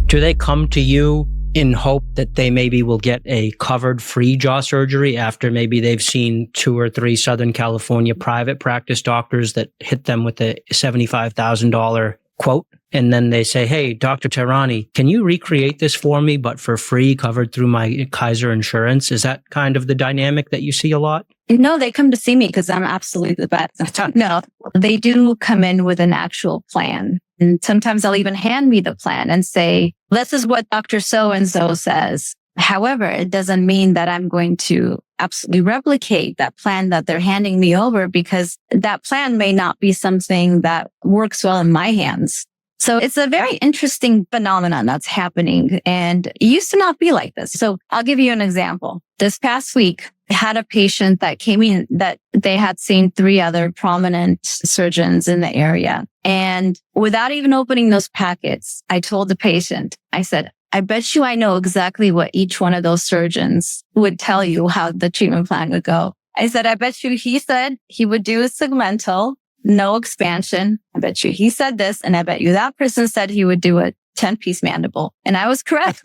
Do they come to you in hope that they maybe will get a covered free jaw surgery after maybe they've seen 2 or 3 Southern California private practice doctors that hit them with a $75,000 quote? And then they say, hey, Dr. Tehrany, can you recreate this for me, but for free, covered through my Kaiser insurance? Is that kind of the dynamic that you see a lot? No, they come to see me because I'm absolutely the best. No, they do come in with an actual plan. And sometimes they'll even hand me the plan and say, this is what Dr. So-and-so says. However, it doesn't mean that I'm going to absolutely replicate that plan that they're handing me over, because that plan may not be something that works well in my hands. So it's a very interesting phenomenon that's happening, and it used to not be like this. So I'll give you an example. This past week, I had a patient that came in that they had seen 3 other prominent surgeons in the area. And without even opening those packets, I told the patient, I said, I bet you I know exactly what each one of those surgeons would tell you how the treatment plan would go. I said, I bet you he said he would do a segmental, no expansion. I bet you he said this, and I bet you that person said he would do a 10-piece mandible. And I was correct.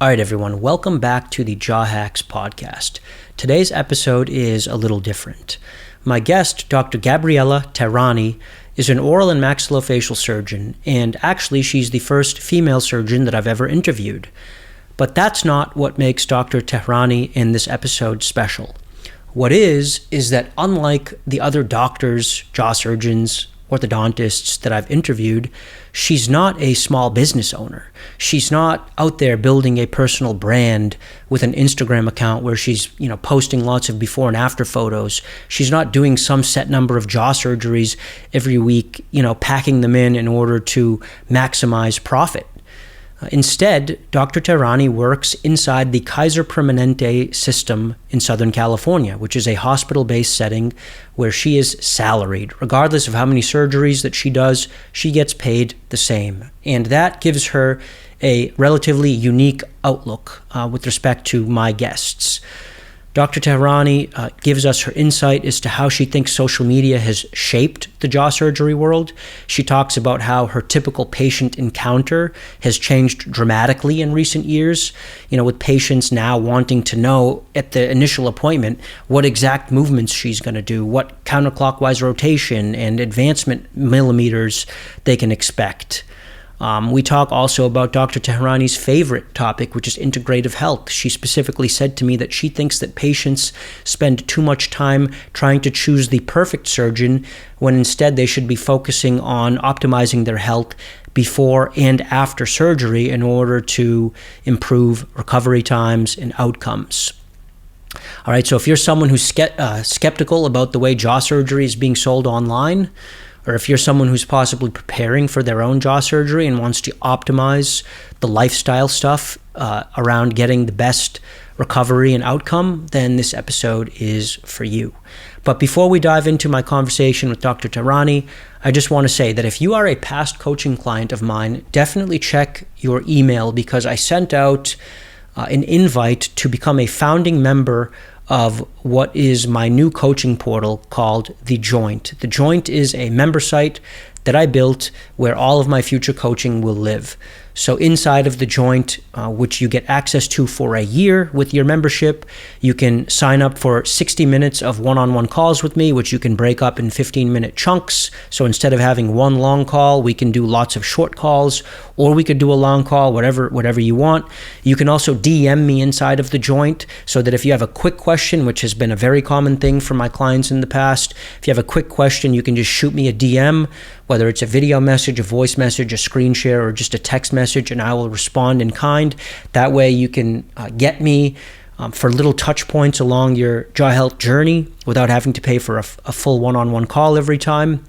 All right, everyone, welcome back to the JawHacks podcast. Today's episode is a little different. My guest, Dr. Gabriella Tehrany, is an oral and maxillofacial surgeon, and actually she's the first female surgeon that I've ever interviewed. But that's not what makes Dr. Tehrany in this episode special. What is that unlike the other doctors, jaw surgeons, orthodontists that I've interviewed, she's not a small business owner. She's not out there building a personal brand with an Instagram account where she's, posting lots of before and after photos. She's not doing some set number of jaw surgeries every week, packing them in order to maximize profit. Instead, Dr. Tehrany works inside the Kaiser Permanente system in Southern California, which is a hospital-based setting where she is salaried. Regardless of how many surgeries that she does, she gets paid the same. And that gives her a relatively unique outlook with respect to my guests. Dr. Tehrany gives us her insight as to how she thinks social media has shaped the jaw surgery world. She talks about how her typical patient encounter has changed dramatically in recent years, with patients now wanting to know at the initial appointment what exact movements she's going to do, what counterclockwise rotation and advancement millimeters they can expect. We talk also about Dr. Tehrany's favorite topic, which is integrative health. She specifically said to me that she thinks that patients spend too much time trying to choose the perfect surgeon when instead they should be focusing on optimizing their health before and after surgery in order to improve recovery times and outcomes. All right, so if you're someone who's skeptical about the way jaw surgery is being sold online, or if you're someone who's possibly preparing for their own jaw surgery and wants to optimize the lifestyle stuff around getting the best recovery and outcome, then this episode is for you. But before we dive into my conversation with Dr. Tehrany, I just want to say that if you are a past coaching client of mine, definitely check your email, because I sent out an invite to become a founding member of what is my new coaching portal called The Joint. The Joint is a member site that I built where all of my future coaching will live. So inside of The Joint, which you get access to for a year with your membership, you can sign up for 60 minutes of one-on-one calls with me, which you can break up in 15-minute chunks. So instead of having one long call, we can do lots of short calls, or we could do a long call, whatever you want. You can also DM me inside of The Joint, so that if you have a quick question, which has been a very common thing for my clients in the past, if you have a quick question, you can just shoot me a DM, whether it's a video message, a voice message, a screen share, or just a text message, and I will respond in kind. That way you can get me for little touch points along your jaw health journey without having to pay for a full one-on-one call every time.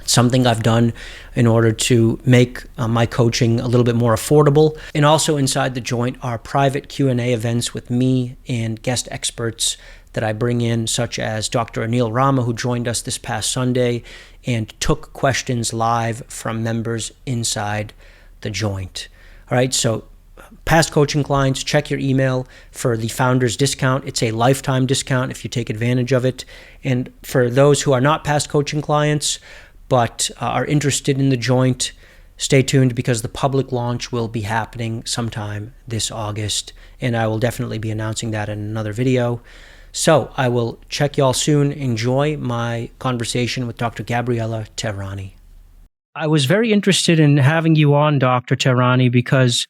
It's something I've done in order to make my coaching a little bit more affordable. And also inside The Joint are private Q&A events with me and guest experts that I bring in, such as Dr. Anil Rama, who joined us this past Sunday and took questions live from members inside The Joint. All right, so past coaching clients, check your email for the founder's discount. It's a lifetime discount if you take advantage of it. And for those who are not past coaching clients but are interested in the joint, stay tuned because the public launch will be happening sometime this August, and I will definitely be announcing that in another video. So I will check y'all soon. Enjoy my conversation with Dr. Gabriella Tehrany. I was very interested in having you on, Dr. Tehrany, because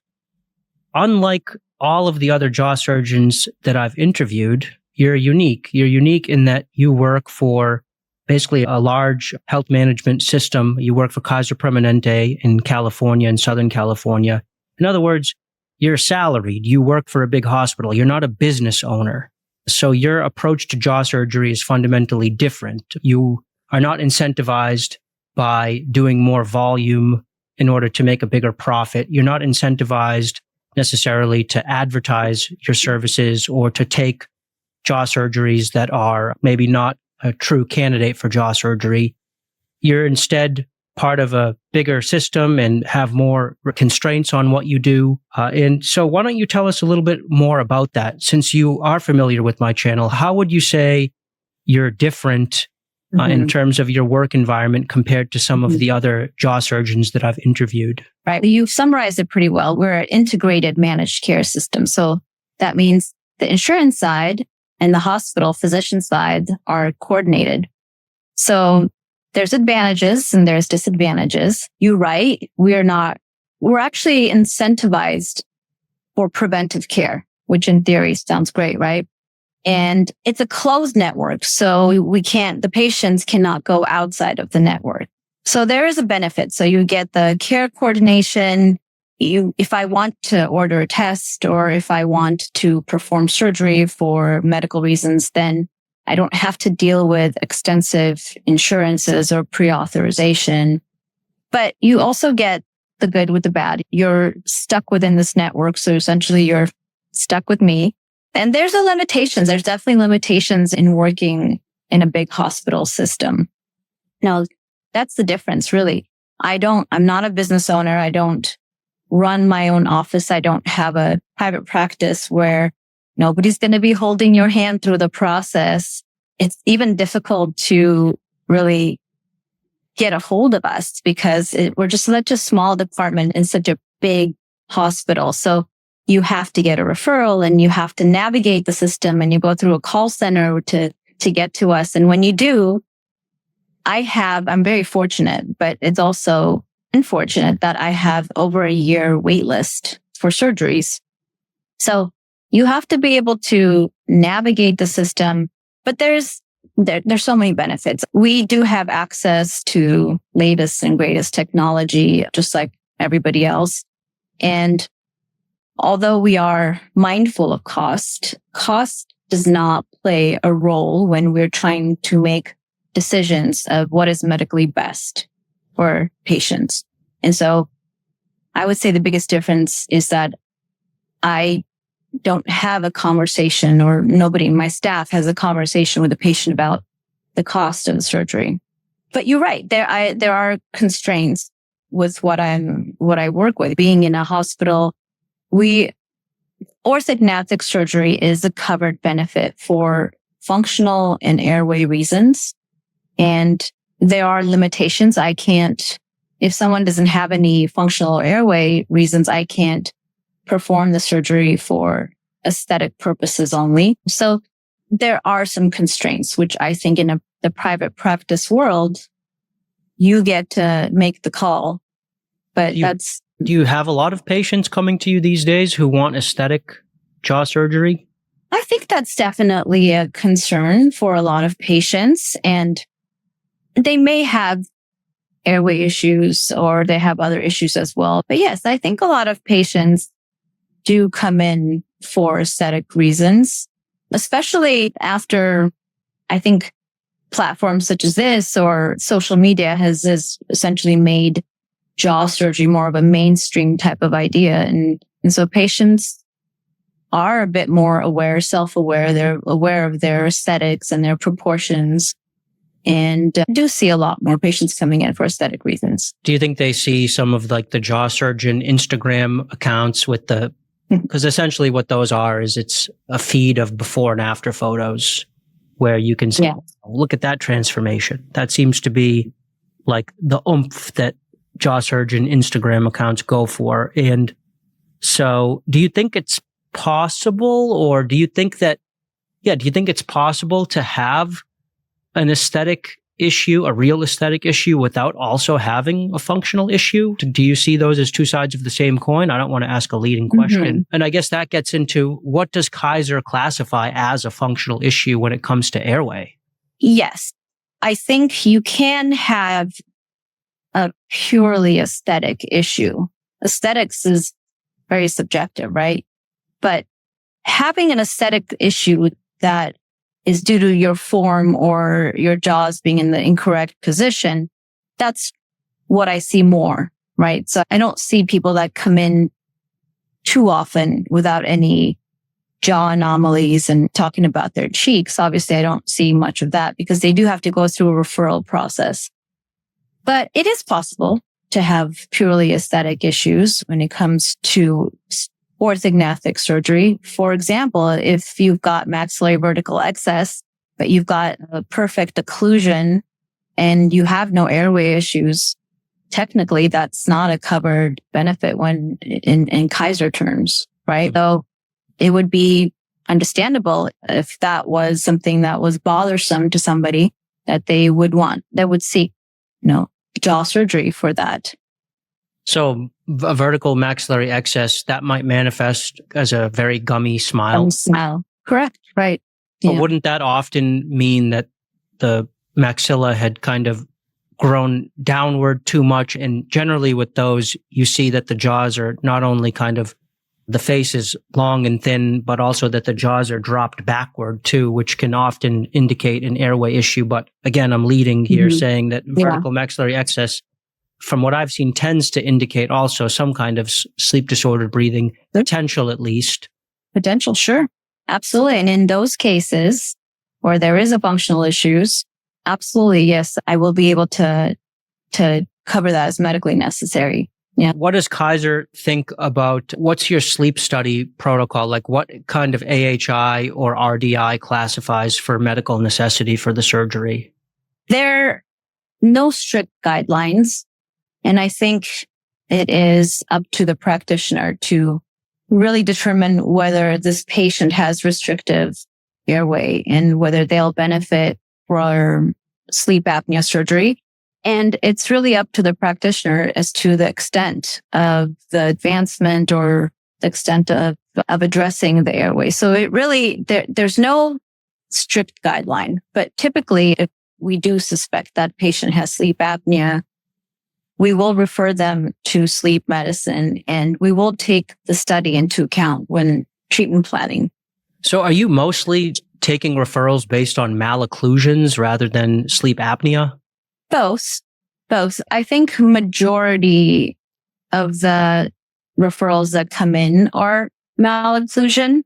unlike all of the other jaw surgeons that I've interviewed, you're unique. You're unique in that you work for basically a large health management system. You work for Kaiser Permanente in California, in Southern California. In other words, you're salaried. You work for a big hospital. You're not a business owner. So your approach to jaw surgery is fundamentally different. You are not incentivized by doing more volume in order to make a bigger profit. You're not incentivized necessarily to advertise your services or to take jaw surgeries that are maybe not a true candidate for jaw surgery. You're instead part of a bigger system and have more constraints on what you do. And so why don't you tell us a little bit more about that? Since you are familiar with my channel, how would you say you're different in terms of your work environment compared to some of the other jaw surgeons that I've interviewed? Right. You've summarized it pretty well. We're an integrated managed care system. So that means the insurance side and the hospital physician side are coordinated. So there's advantages and there's disadvantages. You're right. We're actually incentivized for preventive care, which in theory sounds great, right? And it's a closed network. So the patients cannot go outside of the network. So there is a benefit. So you get the care coordination. If I want to order a test or if I want to perform surgery for medical reasons, then I don't have to deal with extensive insurances or pre-authorization. But you also get the good with the bad. You're stuck within this network. So essentially you're stuck with me. And there's limitations. There's definitely limitations in working in a big hospital system. Now, that's the difference, really. I'm not a business owner. I don't run my own office. I don't have a private practice where nobody's going to be holding your hand through the process. It's even difficult to really get a hold of us because we're just such a small department in such a big hospital. So you have to get a referral and you have to navigate the system and you go through a call center to get to us. And when you do, I'm very fortunate, but it's also unfortunate that I have over a year wait list for surgeries. So you have to be able to navigate the system, but there's so many benefits. We do have access to latest and greatest technology, just like everybody else. And although we are mindful of cost does not play a role when we're trying to make decisions of what is medically best for patients. And so I would say the biggest difference is that I don't have a conversation or nobody in my staff has a conversation with the patient about the cost of the surgery. But you're right. There are constraints with what I work with. Being in a hospital, orthodontic surgery is a covered benefit for functional and airway reasons. And there are limitations. If someone doesn't have any functional or airway reasons, I can't perform the surgery for aesthetic purposes only. So there are some constraints, which I think in the private practice world, you get to make the call. But do you have a lot of patients coming to you these days who want aesthetic jaw surgery? I think that's definitely a concern for a lot of patients. And they may have airway issues or they have other issues as well. But yes, I think a lot of patients do come in for aesthetic reasons, especially after I think platforms such as this or social media has essentially made jaw surgery more of a mainstream type of idea. And so patients are a bit more aware, self-aware. They're aware of their aesthetics and their proportions. And do see a lot more patients coming in for aesthetic reasons. Do you think they see some of like the jaw surgeon Instagram accounts with the Because essentially what those are is it's a feed of before and after photos where you can say, look at that transformation. That seems to be like the oomph that jaw surgeon Instagram accounts go for. And so do you think it's possible, or do you think it's possible to have an aesthetic issue, a real aesthetic issue, without also having a functional issue? Do you see those as two sides of the same coin? I don't want to ask a leading question. And I guess that gets into, what does Kaiser classify as a functional issue when it comes to airway? Yes. I think you can have a purely aesthetic issue. Aesthetics is very subjective, right? But having an aesthetic issue that is due to your form or your jaws being in the incorrect position, that's what I see more, right? So I don't see people that come in too often without any jaw anomalies and talking about their cheeks. Obviously, I don't see much of that because they do have to go through a referral process. But it is possible to have purely aesthetic issues when it comes to orthognathic surgery. For example, if you've got maxillary vertical excess, but you've got a perfect occlusion and you have no airway issues, technically that's not a covered benefit when in Kaiser terms, right? So it would be understandable if that was something that was bothersome to somebody that they would seek, jaw surgery for that. So a vertical maxillary excess, that might manifest as a very gummy smile. Correct. Right. But wouldn't that often mean that the maxilla had kind of grown downward too much? And generally with those, you see that the jaws are not only kind of, the face is long and thin, but also that the jaws are dropped backward too, which can often indicate an airway issue. But again, I'm leading here saying that vertical maxillary excess, from what I've seen, tends to indicate also some kind of sleep disordered breathing, potential at least. Potential, sure. Absolutely. And in those cases where there is a functional issues, absolutely, yes, I will be able to cover that as medically necessary. Yeah. What does Kaiser think about, what's your sleep study protocol? Like what kind of AHI or RDI classifies for medical necessity for the surgery? There are no strict guidelines. And I think it is up to the practitioner to really determine whether this patient has restrictive airway and whether they'll benefit from sleep apnea surgery. And it's really up to the practitioner as to the extent of the advancement or the extent of addressing the airway. So it really, there's no strict guideline, but typically if we do suspect that patient has sleep apnea, we will refer them to sleep medicine and we will take the study into account when treatment planning. So are you mostly taking referrals based on malocclusions rather than sleep apnea? Both. I think majority of the referrals that come in are malocclusion,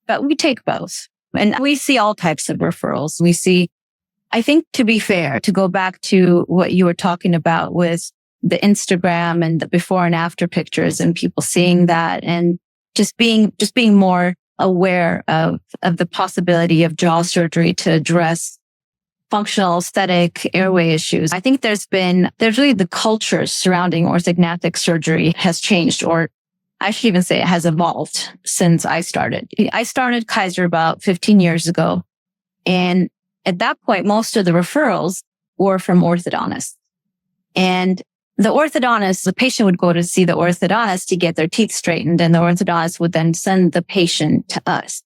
but we take both. And we see all types of referrals. I think, to be fair, to go back to what you were talking about with the Instagram and the before and after pictures and people seeing that and just being more aware of the possibility of jaw surgery to address functional aesthetic airway issues. I think there's really the culture surrounding orthognathic surgery has changed, or I should even say it has evolved since I started. I started Kaiser about 15 years ago. And at that point, most of the referrals were from orthodontists. And the patient would go to see the orthodontist to get their teeth straightened, and the orthodontist would then send the patient to us.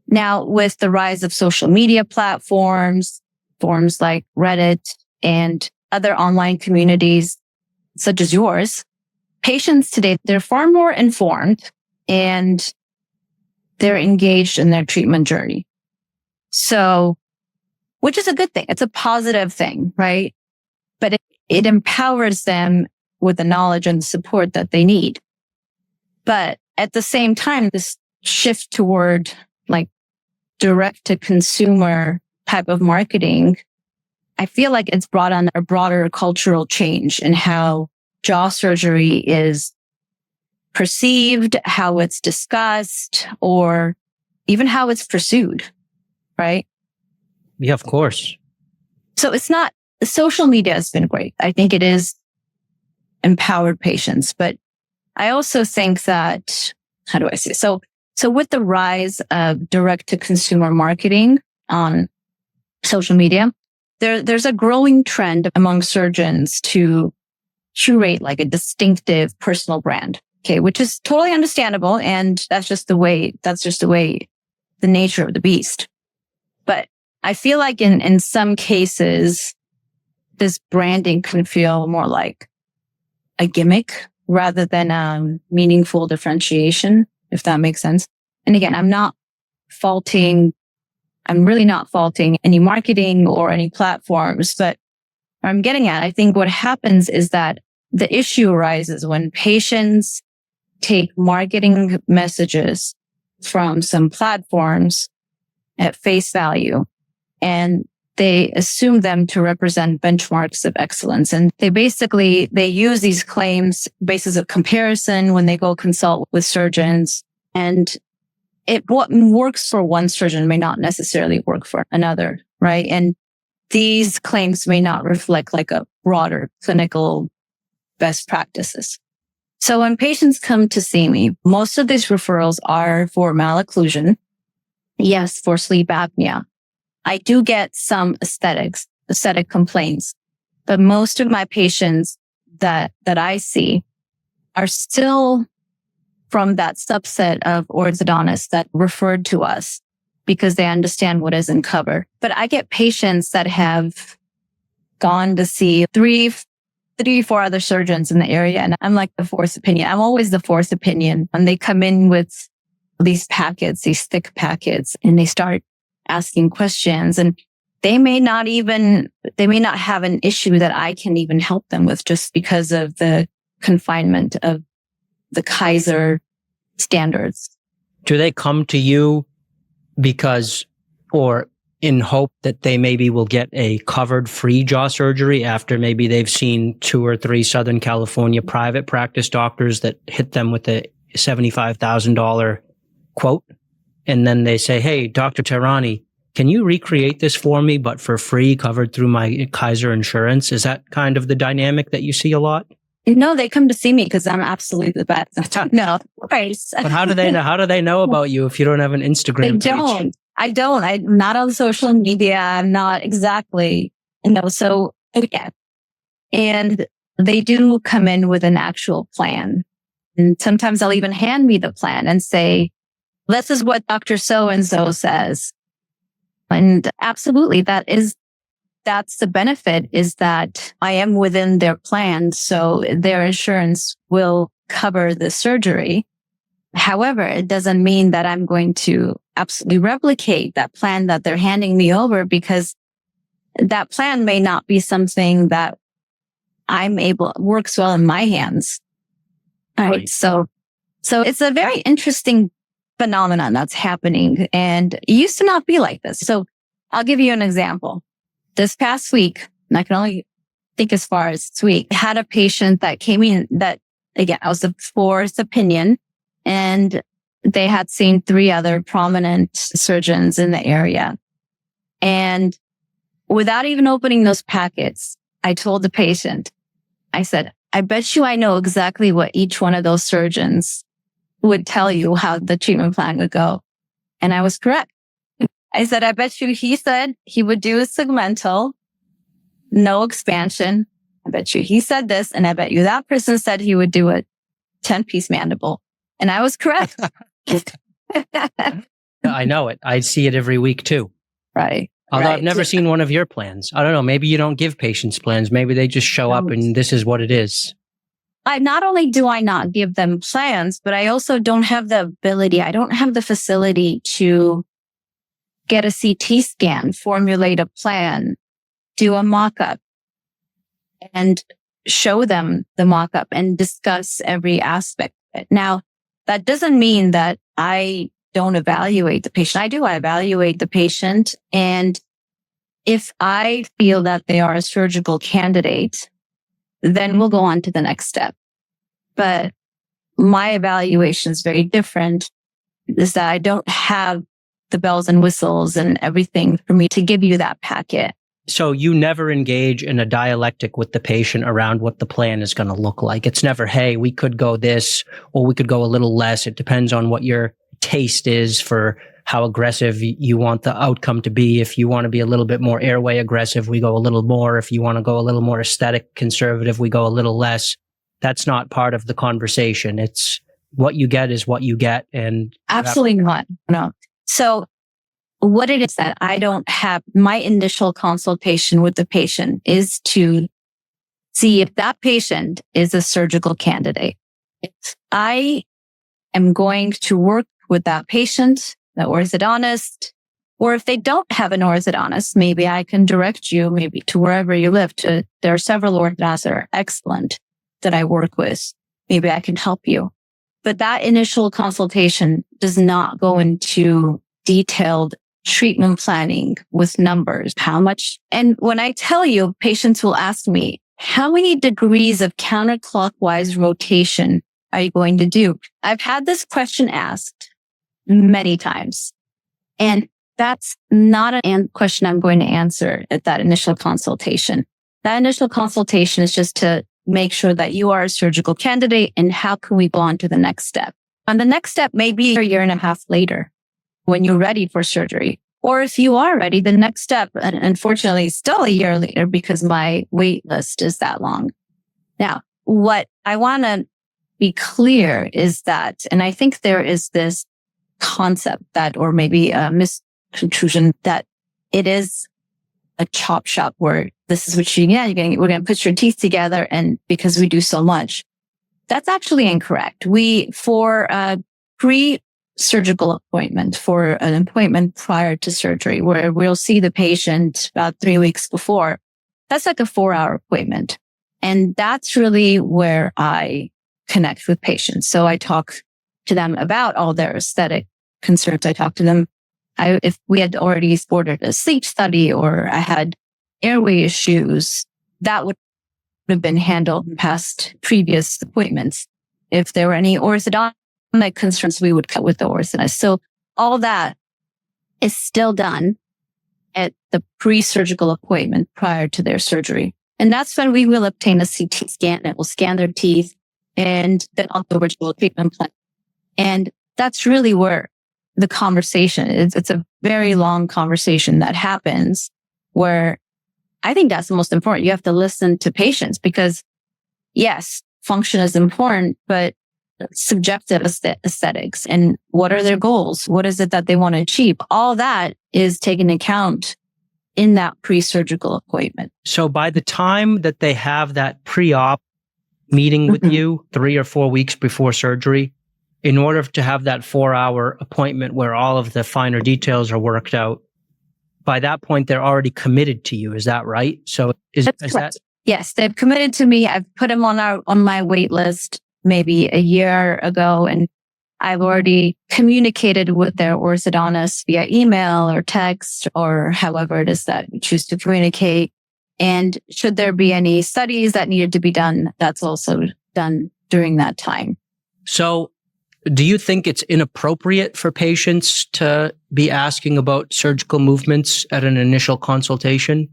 Now, with the rise of social media platforms, forums like Reddit and other online communities such as yours, patients today, they're far more informed and they're engaged in their treatment journey. So, which is a good thing. It's a positive thing, right? But it empowers them with the knowledge and support that they need. But at the same time, this shift toward like direct to consumer type of marketing, I feel like it's brought on a broader cultural change in how jaw surgery is perceived, how it's discussed, or even how it's pursued, right? Yeah, of course. So it's not, social media has been great. I think it is empowered patients, but I also think that, how do I say? So with the rise of direct to consumer marketing on social media, there's a growing trend among surgeons to curate like a distinctive personal brand. Okay. Which is totally understandable. And that's just the way, the nature of the beast. But I feel like in some cases, this branding can feel more like a gimmick rather than a meaningful differentiation, if that makes sense. And again, I'm really not faulting any marketing or any platforms, but I'm getting at, I think what happens is that the issue arises when patients take marketing messages from some platforms at face value and they assume them to represent benchmarks of excellence. And they use these claims basis of comparison when they go consult with surgeons. And what works for one surgeon may not necessarily work for another, right? And these claims may not reflect like a broader clinical best practices. So when patients come to see me, most of these referrals are for malocclusion. Yes, for sleep apnea. I do get some aesthetic complaints, but most of my patients that I see are still from that subset of orthodontists that referred to us because they understand what isn't covered. But I get patients that have gone to see three, 4 other surgeons in the area. And I'm like the fourth opinion. I'm always the fourth opinion. And they come in with these packets, these thick packets, and they start asking questions. And they may not have an issue that I can even help them with just because of the confinement of the Kaiser standards. Do they come to you because, or in hope that they maybe will get a covered free jaw surgery after maybe they've seen 2 or 3 Southern California private practice doctors that hit them with a $75,000 quote? And then they say, hey, Dr. Tehrany, can you recreate this for me, but for free, covered through my Kaiser insurance? Is that kind of the dynamic that you see a lot? No, they come to see me because I'm absolutely the best. No, right. But how do they know about you if you don't have an Instagram page? I don't. I'm not on social media. I'm not exactly, so again, and they do come in with an actual plan. And sometimes they'll even hand me the plan and say, this is what Dr. So-and-so says. And absolutely, that's the benefit, is that I am within their plan. So their insurance will cover the surgery. However, it doesn't mean that I'm going to absolutely replicate that plan that they're handing me over, because that plan may not be something that works well in my hands. All right. So it's a very interesting phenomenon that's happening, and it used to not be like this. So I'll give you an example. This past week, and I can only think as far as this week, I had a patient that came in that, again, I was the fourth opinion, and they had seen 3 other prominent surgeons in the area. And without even opening those packets, I told the patient, I said, I bet you I know exactly what each one of those surgeons would tell you how the treatment plan would go. And I was correct. I said, I bet you he said he would do a segmental, no expansion. I bet you he said this. And I bet you that person said he would do a 10-piece mandible. And I was correct. I know it. I see it every week too. Right. Although I've never seen one of your plans. I don't know. Maybe you don't give patients plans. Maybe they just show up and this is what it is. Not only do I not give them plans, but I also don't have the ability. I don't have the facility to get a CT scan, formulate a plan, do a mock-up, and show them the mock-up and discuss every aspect of it. Now, that doesn't mean that I don't evaluate the patient. I do. I evaluate the patient. And if I feel that they are a surgical candidate, then we'll go on to the next step. But my evaluation is very different, is that I don't have the bells and whistles and everything for me to give you that packet. So you never engage in a dialectic with the patient around what the plan is going to look like. It's never, hey, we could go this or we could go a little less. It depends on what your taste is for how aggressive you want the outcome to be. If you want to be a little bit more airway aggressive, we go a little more. If you want to go a little more aesthetic conservative, we go a little less. That's not part of the conversation. It's what you get is what you get. And absolutely not. No. So what it is that I don't have, my initial consultation with the patient is to see if that patient is a surgical candidate. If I am going to work with that patient, the orthodontist, or if they don't have an orthodontist, maybe I can direct you maybe to wherever you live. There are several orthodontists that are excellent that I work with. Maybe I can help you. But that initial consultation does not go into detailed treatment planning with numbers, how much. And when I tell you, patients will ask me, how many degrees of counterclockwise rotation are you going to do? I've had this question asked many times, and that's not a question I'm going to answer at that initial consultation. That initial consultation is just to make sure that you are a surgical candidate and how can we go on to the next step. And the next step may be a year and a half later, when you're ready for surgery. Or if you are ready, the next step, and unfortunately, is still a year later because my wait list is that long. Now, what I want to be clear is that, and I think there is this concept that, or maybe a misconstruction that it is a chop shop where this is what you get. We're going to put your teeth together, and because we do so much, that's actually incorrect. For a pre-surgical appointment, for an appointment prior to surgery, where we'll see the patient about 3 weeks before, that's like a 4-hour appointment. And that's really where I connect with patients. So I talk to them about all their aesthetic concerns. I talk to them if we had already ordered a sleep study or I had airway issues, that would have been handled in past previous appointments. If there were any orthodontic concerns, we would cut with the orthodontist. So all that is still done at the pre-surgical appointment prior to their surgery. And that's when we will obtain a CT scan that will scan their teeth and then on the original treatment plan. And that's really where the conversation is. It's a very long conversation that happens where I think that's the most important. You have to listen to patients because yes, function is important, but subjective aesthetics and what are their goals? What is it that they want to achieve? All that is taken into account in that pre-surgical appointment. So by the time that they have that pre-op meeting with you 3 or 4 weeks before surgery, in order to have that 4-hour appointment where all of the finer details are worked out, by that point, they're already committed to you. Is that right? So is that? Yes, they've committed to me. I've put them on my wait list maybe a year ago, and I've already communicated with their orthodontist via email or text or however it is that we choose to communicate. And should there be any studies that needed to be done, that's also done during that time. So do you think it's inappropriate for patients to be asking about surgical movements at an initial consultation?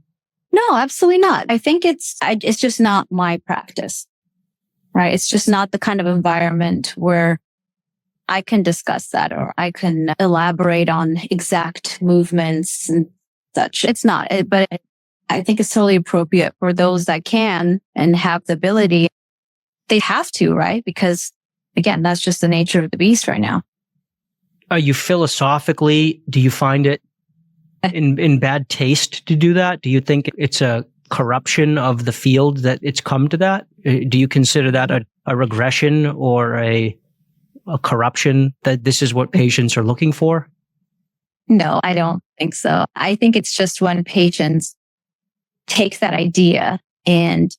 No, absolutely not. I think it's just not my practice, right? It's just not the kind of environment where I can discuss that or I can elaborate on exact movements and such. It's not, but I think it's totally appropriate for those that can and have the ability. They have to, right? Because again, that's just the nature of the beast right now. Are you philosophically, do you find it in bad taste to do that? Do you think it's a corruption of the field that it's come to that? Do you consider that a regression or a corruption that this is what patients are looking for? No, I don't think so. I think it's just when patients take that idea and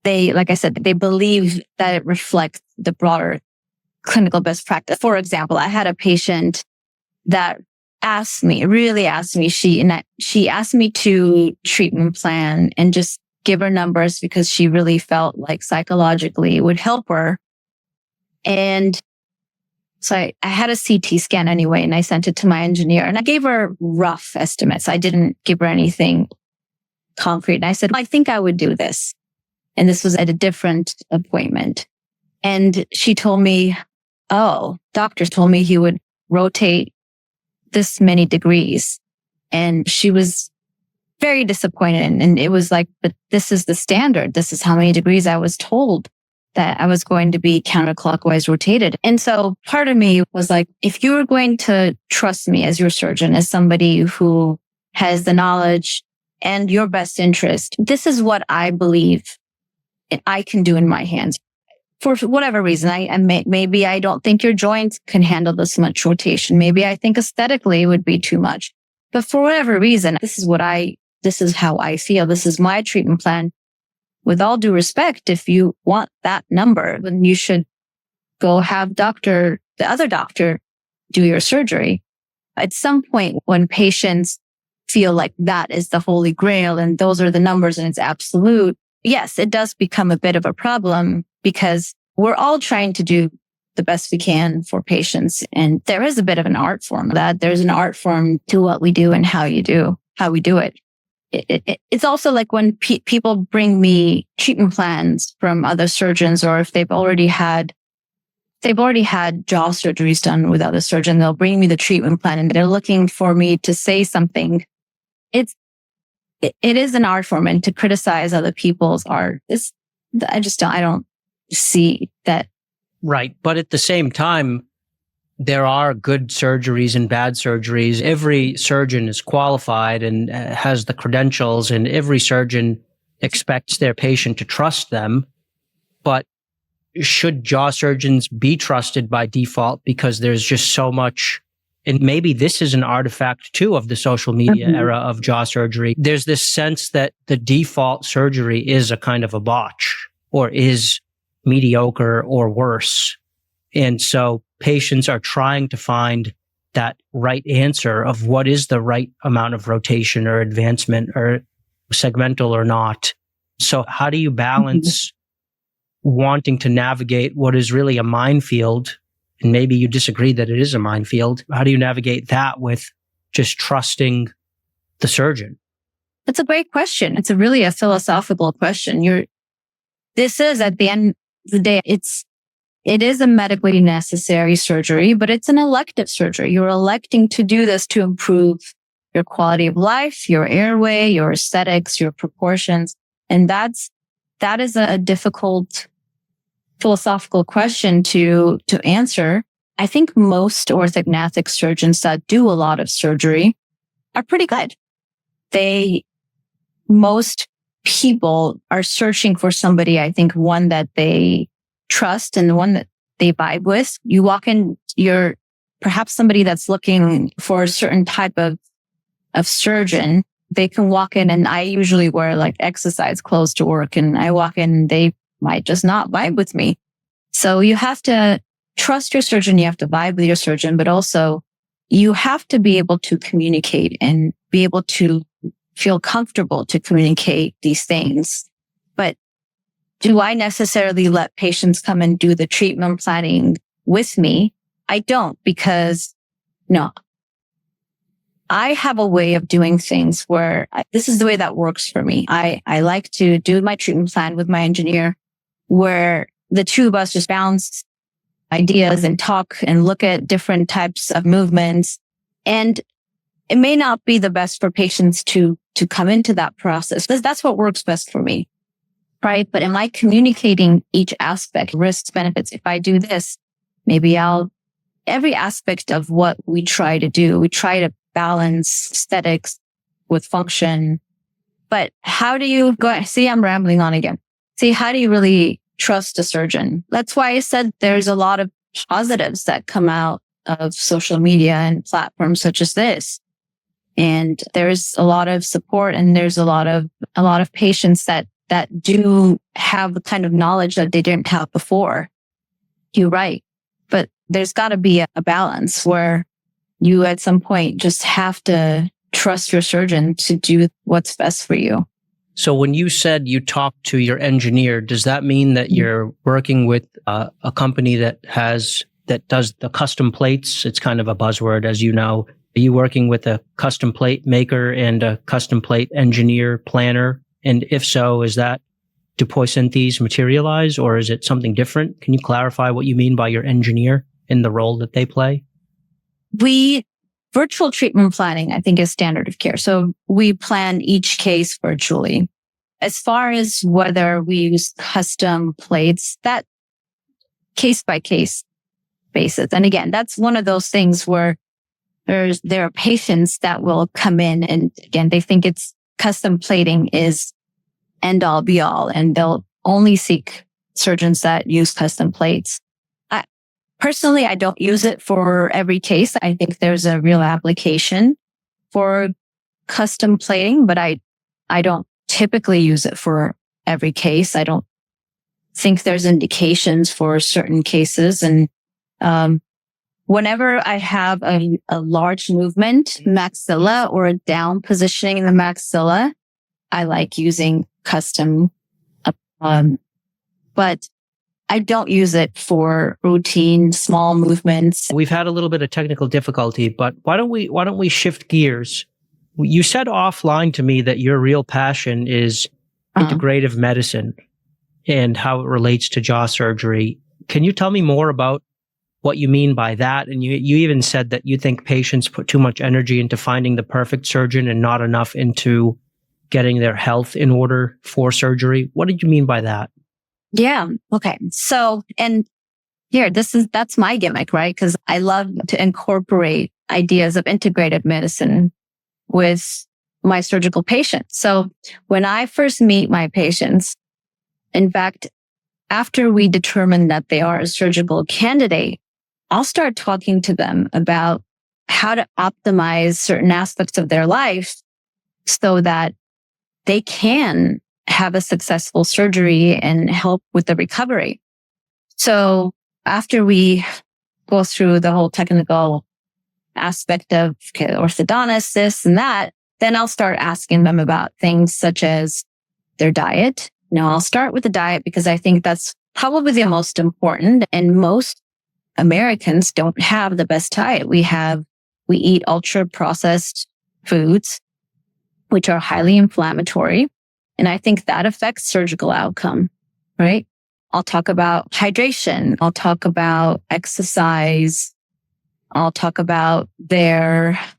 they, like I said, they believe that it reflects the broader clinical best practice. For example, I had a patient that really asked me, she asked me to treatment plan and just give her numbers because she really felt like psychologically it would help her. And so I had a CT scan anyway, and I sent it to my engineer, and I gave her rough estimates. I didn't give her anything concrete. And I said, I think I would do this. And this was at a different appointment. And she told me, doctors told me he would rotate this many degrees. And she was very disappointed. And it was like, but this is the standard. This is how many degrees I was told that I was going to be counterclockwise rotated. And so part of me was like, if you were going to trust me as your surgeon, as somebody who has the knowledge and your best interest, this is what I believe I can do in my hands. For whatever reason, maybe I don't think your joints can handle this much rotation. Maybe I think aesthetically it would be too much. But for whatever reason, this is how I feel. This is my treatment plan. With all due respect, if you want that number, then you should go have the other doctor do your surgery. At some point, when patients feel like that is the holy grail and those are the numbers and it's absolute, yes, it does become a bit of a problem because we're all trying to do the best we can for patients. And there is a bit of an art form that there's an art form to what we do and how we do it. It's also like when people bring me treatment plans from other surgeons, or if they've already had jaw surgeries done with other surgeons, they'll bring me the treatment plan and they're looking for me to say something. It is an art form, and to criticize other people's art I don't see that. Right. But at the same time, there are good surgeries and bad surgeries. Every surgeon is qualified and has the credentials, and every surgeon expects their patient to trust them. But should jaw surgeons be trusted by default because there's just so much? And maybe this is an artifact too of the social media era of jaw surgery. There's this sense that the default surgery is a kind of a botch or is mediocre or worse. And so patients are trying to find that right answer of what is the right amount of rotation or advancement or segmental or not. So how do you balance wanting to navigate what is really a minefield? And maybe you disagree that it is a minefield. How do you navigate that with just trusting the surgeon? That's a great question. It's really a philosophical question. This is, at the end of the day, it is a medically necessary surgery, but it's an elective surgery. You're electing to do this to improve your quality of life, your airway, your aesthetics, your proportions. And that is a difficult philosophical question to answer. I think most orthognathic surgeons that do a lot of surgery are pretty good. Most people are searching for somebody, I think, one that they trust and the one that they vibe with. You walk in, you're perhaps somebody that's looking for a certain type of surgeon. They can walk in, and I usually wear like exercise clothes to work, and I walk in and they might just not vibe with me. So you have to trust your surgeon. You have to vibe with your surgeon, but also you have to be able to communicate and be able to feel comfortable to communicate these things. But do I necessarily let patients come and do the treatment planning with me? I don't, because I have a way of doing things where this is the way that works for me. I like to do my treatment plan with my engineer, where the two of us just bounce ideas and talk and look at different types of movements. And it may not be the best for patients to come into that process. That's what works best for me. Right? But am I communicating each aspect, risks, benefits? If I do this, maybe every aspect of what we try to do, we try to balance aesthetics with function. But how do you go? See, I'm rambling on again. See, how do you really trust a surgeon? That's why I said there's a lot of positives that come out of social media and platforms such as this. And there's a lot of support, and there's a lot of patients that do have the kind of knowledge that they didn't have before. You're right. But there's got to be a balance where you at some point just have to trust your surgeon to do what's best for you. So when you said you talked to your engineer, does that mean that you're working with a company that does the custom plates? It's kind of a buzzword, as you know. Are you working with a custom plate maker and a custom plate engineer planner? And if so, is that do Poisynthese materialize, or is it something different? Can you clarify what you mean by your engineer and the role that they play? Virtual treatment planning, I think, is standard of care. So we plan each case virtually. As far as whether we use custom plates, that case by case basis. And again, that's one of those things where there are patients that will come in and again, they think it's custom plating is end all be all, and they'll only seek surgeons that use custom plates. Personally, I don't use it for every case. I think there's a real application for custom plating, but I don't typically use it for every case. I don't think there's indications for certain cases. And whenever I have a large movement, maxilla or a down positioning in the maxilla, I like using custom, but I don't use it for routine small movements. We've had a little bit of technical difficulty, but why don't we shift gears? You said offline to me that your real passion is integrative medicine and how it relates to jaw surgery. Can you tell me more about what you mean by that? And you even said that you think patients put too much energy into finding the perfect surgeon and not enough into getting their health in order for surgery. What did you mean by that? Yeah. Okay. So, and here, that's my gimmick, right? Because I love to incorporate ideas of integrative medicine with my surgical patients. So when I first meet my patients, in fact, after we determine that they are a surgical candidate, I'll start talking to them about how to optimize certain aspects of their life so that they can have a successful surgery and help with the recovery. So after we go through the whole technical aspect of orthodontist, this and that, then I'll start asking them about things such as their diet. Now I'll start with the diet because I think that's probably the most important, and most Americans don't have the best diet. We eat ultra processed foods, which are highly inflammatory. And I think that affects surgical outcome, right? I'll talk about hydration. I'll talk about exercise. I'll talk about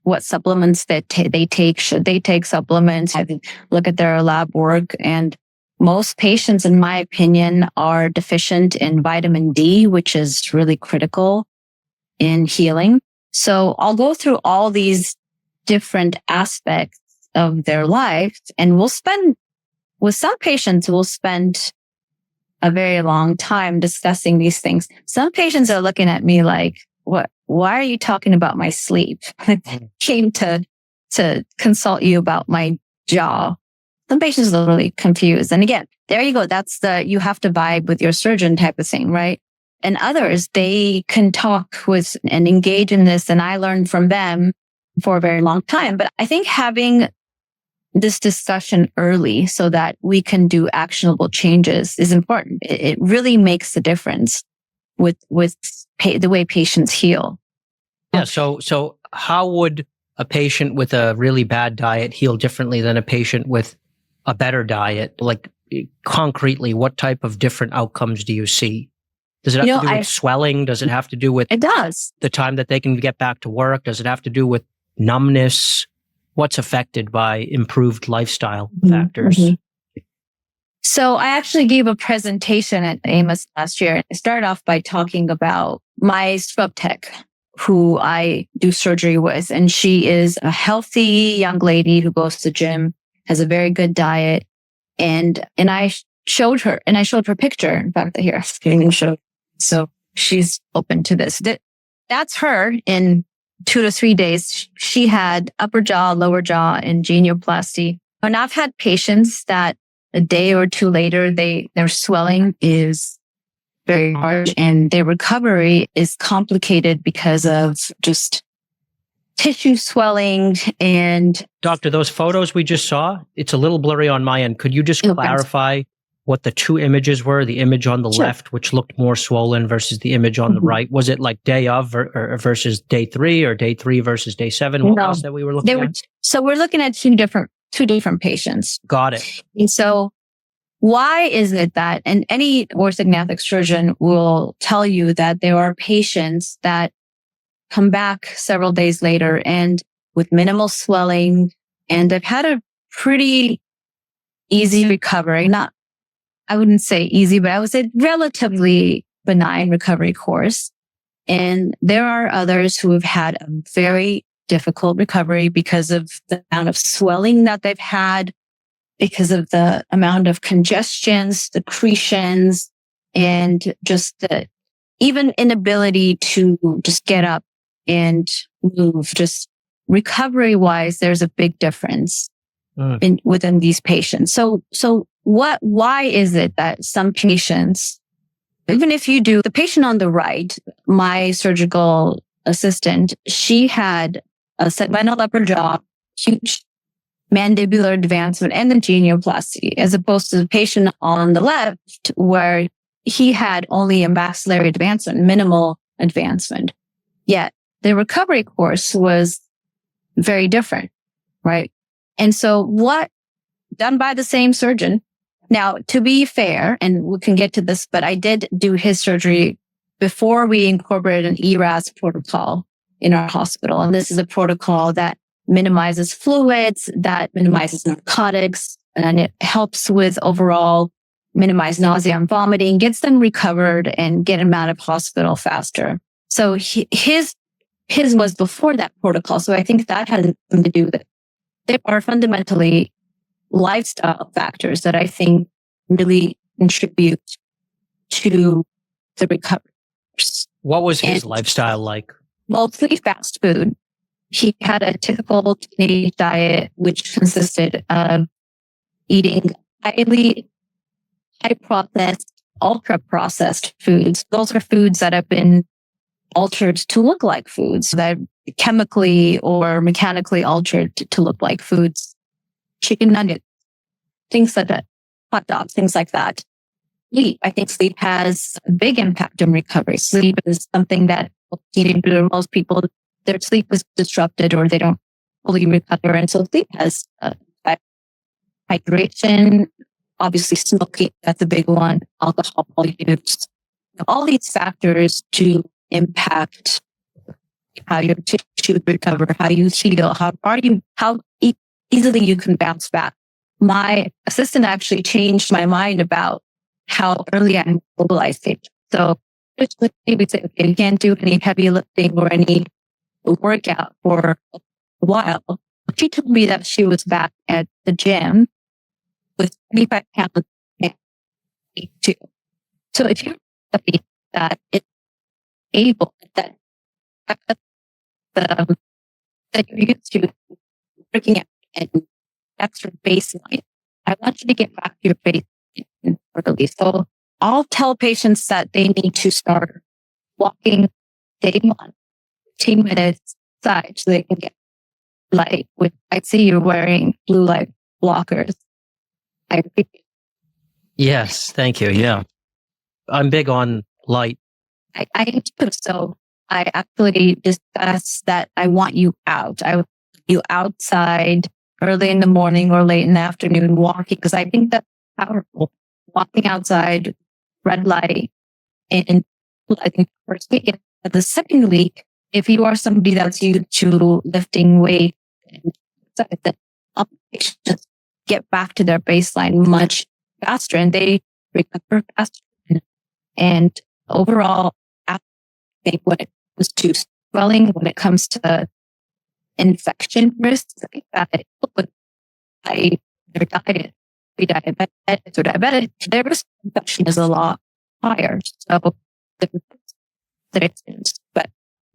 what supplements that they take. Should they take supplements? I look at their lab work. And most patients, in my opinion, are deficient in vitamin D, which is really critical in healing. So I'll go through all these different aspects of their life, and with some patients, we'll spend a very long time discussing these things. Some patients are looking at me like, "What? Why are you talking about my sleep?" I came to consult you about my jaw. Some patients are really confused. And again, there you go. That's you have to vibe with your surgeon type of thing, right? And others, they can talk with and engage in this. And I learned from them for a very long time. But I think having this discussion early so that we can do actionable changes is important. It really makes a difference with the way patients heal. Yeah. So how would a patient with a really bad diet heal differently than a patient with a better diet? Like concretely, what type of different outcomes do you see? Does it have to do with swelling? Does it have to do with it does the time that they can get back to work? Does it have to do with numbness? What's affected by improved lifestyle factors? Mm-hmm. So I actually gave a presentation at AMOS last year. I started off by talking about my scrub tech, who I do surgery with. And she is a healthy young lady who goes to the gym, has a very good diet. And I showed her picture. In fact, here, so she's open to this. That's her in 2 to 3 days. She had upper jaw, lower jaw, and genioplasty. And I've had patients that a day or two later, their swelling is very large and their recovery is complicated because of just tissue swelling and... Doctor, those photos we just saw, it's a little blurry on my end. Could you just clarify what the two images were? The image on the left, which looked more swollen, versus the image on the right. Was it like day of versus day 3, or day 3 versus day 7? What else that we were looking at? So we're looking at two different patients. Got it. And so why is it that, and any orthodontic surgeon will tell you that there are patients that come back several days later and with minimal swelling, and they've had a pretty easy recovery. I wouldn't say easy, but I would say relatively benign recovery course. And there are others who have had a very difficult recovery because of the amount of swelling that they've had, because of the amount of congestions, secretions, and just the even inability to just get up and move. Just recovery wise, there's a big difference within these patients. So why is it that some patients, even if you do, the patient on the right, my surgical assistant, she had a segmental upper jaw, huge mandibular advancement, and the genioplasty, as opposed to the patient on the left, where he had only a maxillary advancement, minimal advancement. Yet the recovery course was very different, right? And so what done by the same surgeon. Now, to be fair, and we can get to this, but I did do his surgery before we incorporated an ERAS protocol in our hospital. And this is a protocol that minimizes fluids, that minimizes narcotics, and it helps with overall minimize nausea and vomiting, gets them recovered and get them out of hospital faster. So his was before that protocol. So I think that has something to do with it. There are fundamentally lifestyle factors that I think really contribute to the recovery. What was his lifestyle like? Mostly fast food. He had a typical teenage diet, which consisted of eating highly high-processed, ultra-processed foods. Those are foods that have been altered to look like foods, that are chemically or mechanically altered to look like foods. Chicken nuggets, things like that, hot dogs, things like that. Sleep. I think sleep has a big impact on recovery. Sleep is something that most people, their sleep is disrupted or they don't fully recover. And so sleep has hydration, obviously smoking, that's a big one, alcohol use. All these factors to impact how your tissue recover, how you heal, how easily you can bounce back. My assistant actually changed my mind about how early I mobilize patients. So we would say, okay, you can't do any heavy lifting or any workout for a while. She told me that she was back at the gym with 25 pounds and 82. So if you're somebody that is able, that you're used to working out and that's your baseline, I want you to get back to your baseline early. So I'll tell patients that they need to start walking day 1, 15 minutes outside so they can get light. I see you're wearing blue light blockers. I appreciate. Yes, thank you. Yeah. I'm big on light. I do. So I actually discussed that I want you out. I want you outside early in the morning or late in the afternoon walking, because I think that's powerful. Walking outside, red light, and I think the first week. And the second week, if you are somebody that's used to lifting weight, and that just get back to their baseline much faster and they recover faster. And overall, I think when it comes to swelling, when it comes to infection risks, I think that their diet, pre-diabetic or diabetic, their risk of infection is a lot higher. So but they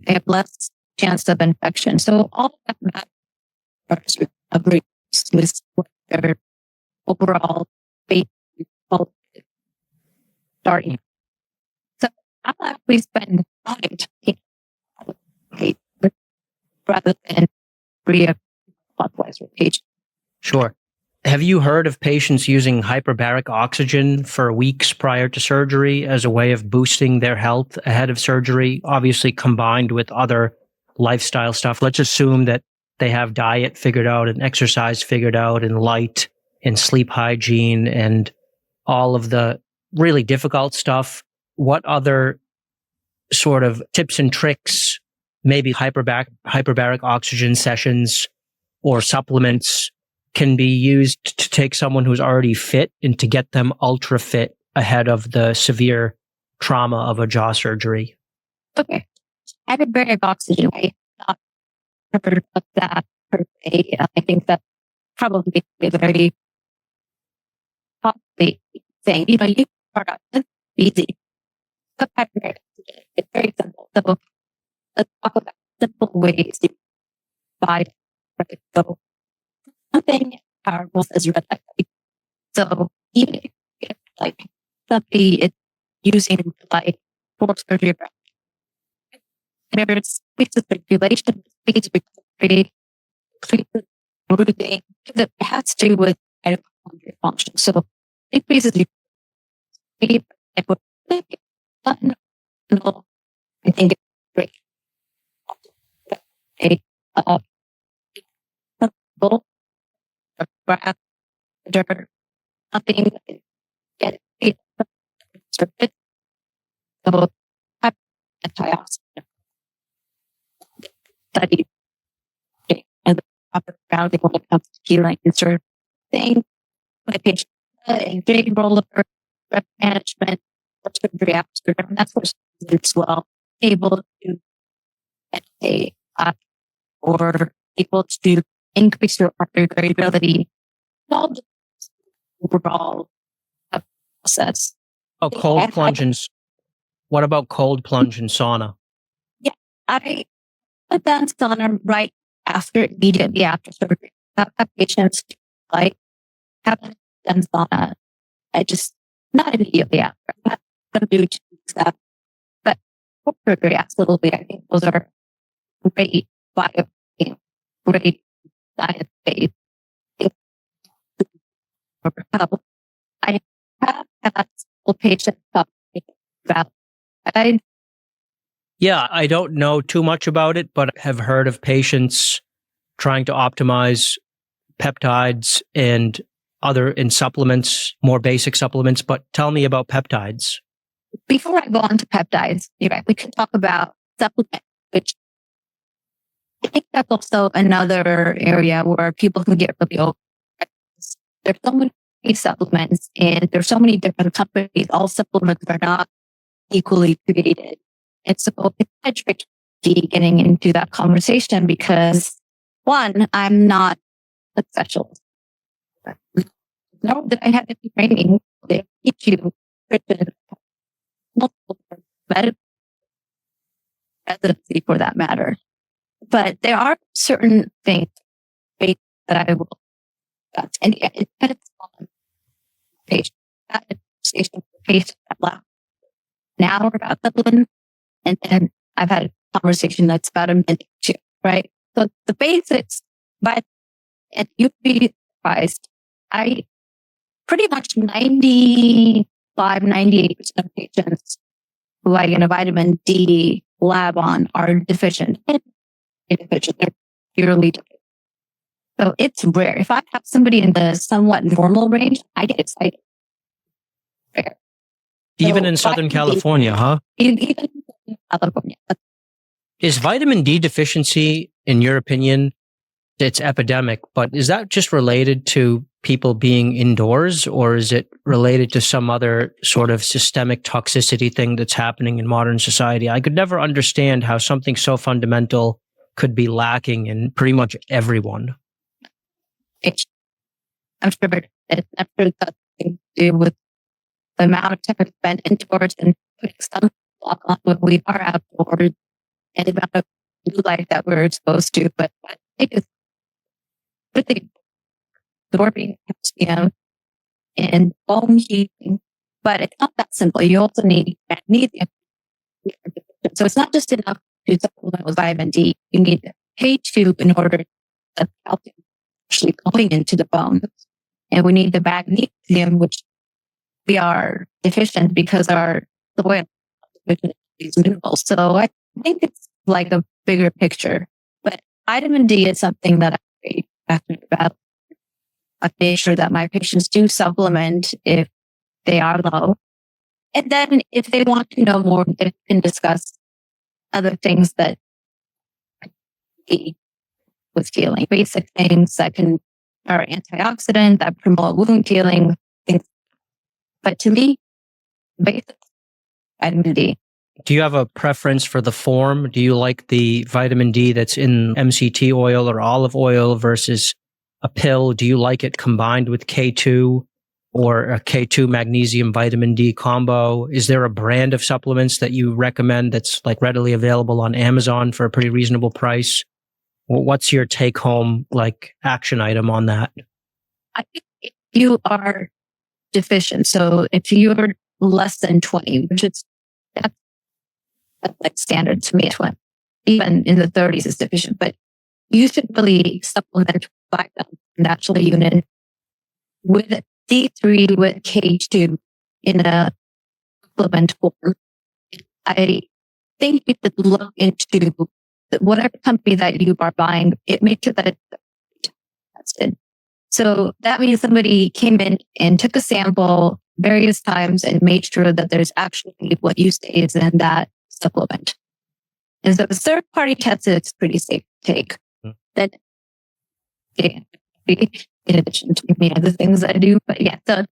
have less chance of infection. So all of that matters with their overall base starting. So I'll actually spend time talking about rather than clockwise rotation. Sure. Have you heard of patients using hyperbaric oxygen for weeks prior to surgery as a way of boosting their health ahead of surgery, obviously combined with other lifestyle stuff? Let's assume that they have diet figured out and exercise figured out and light and sleep hygiene and all of the really difficult stuff. What other sort of tips and tricks, maybe hyperbaric oxygen sessions or supplements, can be used to take someone who's already fit and to get them ultra fit ahead of the severe trauma of a jaw surgery? Okay. Hyperbaric oxygen, I not heard of that per se. I think that's probably a very costly thing. You start out, it's easy. But hyperbaric oxygen, it's very simple. So let's talk about simple ways to buy. So nothing powerful as red light. So even if like somebody is using like for surgery, there's speaks of circulation, speaks of recovery, speaks of breathing, that has to do with mitochondrial function. So increases your speed, I think it's great. Breath, nothing get it restricted. So antioxidant study and the proper grounding when it comes to healing and sort of thing. My patient big role of stress management, surgery after, and that's what as well. Able to meditate or able to increase your heart rate variability. All the overall process. Oh, cold plunge and what about cold plunge and sauna? Yeah, I put that sauna right immediately after surgery. Have patients like have done sauna. I just not immediately after. I'm not going to do 2 weeks after, but for surgery, absolutely. I think those are great biohacking, great science based. I have had patients talk about. Yeah, I don't know too much about it, but have heard of patients trying to optimize peptides and supplements, more basic supplements. But tell me about peptides. Before I go on to peptides, we could talk about supplements, which I think that's also another area where people can get really over. There's so many supplements and there's so many different companies. All supplements are not equally created. And so it's a tricky getting into that conversation because one, I'm not a specialist. No, that I have any training. They teach you multiple medical residency for that matter. But there are certain things that I will and it depends on patient. That conversation with the patient that lasts an hour about supplements, and then I've had a conversation that's about a minute too, right? So the basics, but and you'd be surprised. I pretty much 98% of patients who I get a vitamin D lab on are deficient. They're purely deficient. So it's rare. If I have somebody in the somewhat normal range, I get excited. Rare. Even in Southern California, huh? Even in California. Is vitamin D deficiency, in your opinion, it's epidemic, but is that just related to people being indoors, or is it related to some other sort of systemic toxicity thing that's happening in modern society? I could never understand how something so fundamental could be lacking in pretty much everyone. I'm sure it's something to do with the amount of time spent indoors and putting sunblock on when we are outdoors and the amount of blue light that we're exposed to. But I think it's really absorbing calcium and bone heating. But it's not that simple. You also need magnesium. So it's not just enough to supplement with vitamin D. You need K2 in order to help it actually going into the bones. And we need the magnesium, which we are deficient because our soil is deficient in these minerals. So I think it's like a bigger picture. But vitamin D is something that I'm passionate about. I make sure that my patients do supplement if they are low. And then if they want to know more, they can discuss other things that with healing, basic things that are antioxidant, that promote wound healing, things. But to me, basic vitamin D. Do you have a preference for the form? Do you like the vitamin D that's in MCT oil or olive oil versus a pill? Do you like it combined with K2 or a K2 magnesium vitamin D combo? Is there a brand of supplements that you recommend that's like readily available on Amazon for a pretty reasonable price? What's your take home like action item on that? I think if you are deficient, so if you're less than 20, which is that's like standard to me, 20, even in the 30s is deficient, but you should really supplement 5,000 natural unit with D3 with K2 in a supplement form. I think you should look into whatever company that you are buying, it makes sure that it's tested. So that means somebody came in and took a sample various times and made sure that there's actually what you say is in that supplement. And so the third party test is pretty safe to take. Then, in addition to many other things I do, but yeah, so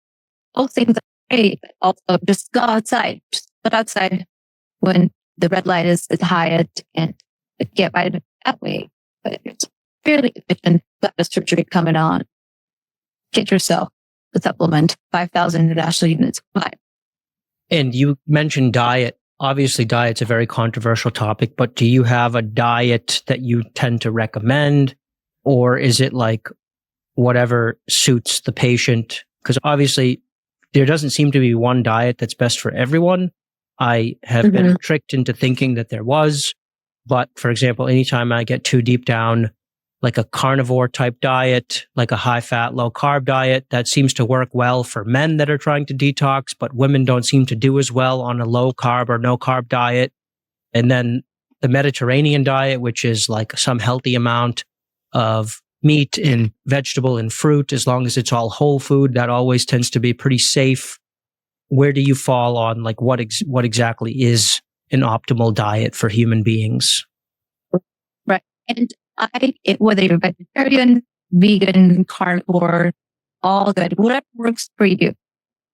those things are great, but also just go outside, just put outside when the red light is highest and get vitamin that way. But it's fairly efficient. Got a surgery coming on. Get yourself a supplement, 5,000 international units. And you mentioned diet. Obviously, diet's a very controversial topic, but do you have a diet that you tend to recommend? Or is it like whatever suits the patient? Because obviously, there doesn't seem to be one diet that's best for everyone. I have been tricked into thinking that there was. But for example, anytime I get too deep down, like a carnivore type diet, like a high fat, low carb diet, that seems to work well for men that are trying to detox, but women don't seem to do as well on a low carb or no carb diet. And then the Mediterranean diet, which is like some healthy amount of meat and vegetable and fruit, as long as it's all whole food, that always tends to be pretty safe. Where do you fall on like what exactly is an optimal diet for human beings? Right. And whether you're vegetarian, vegan, carnivore, all good, whatever works for you.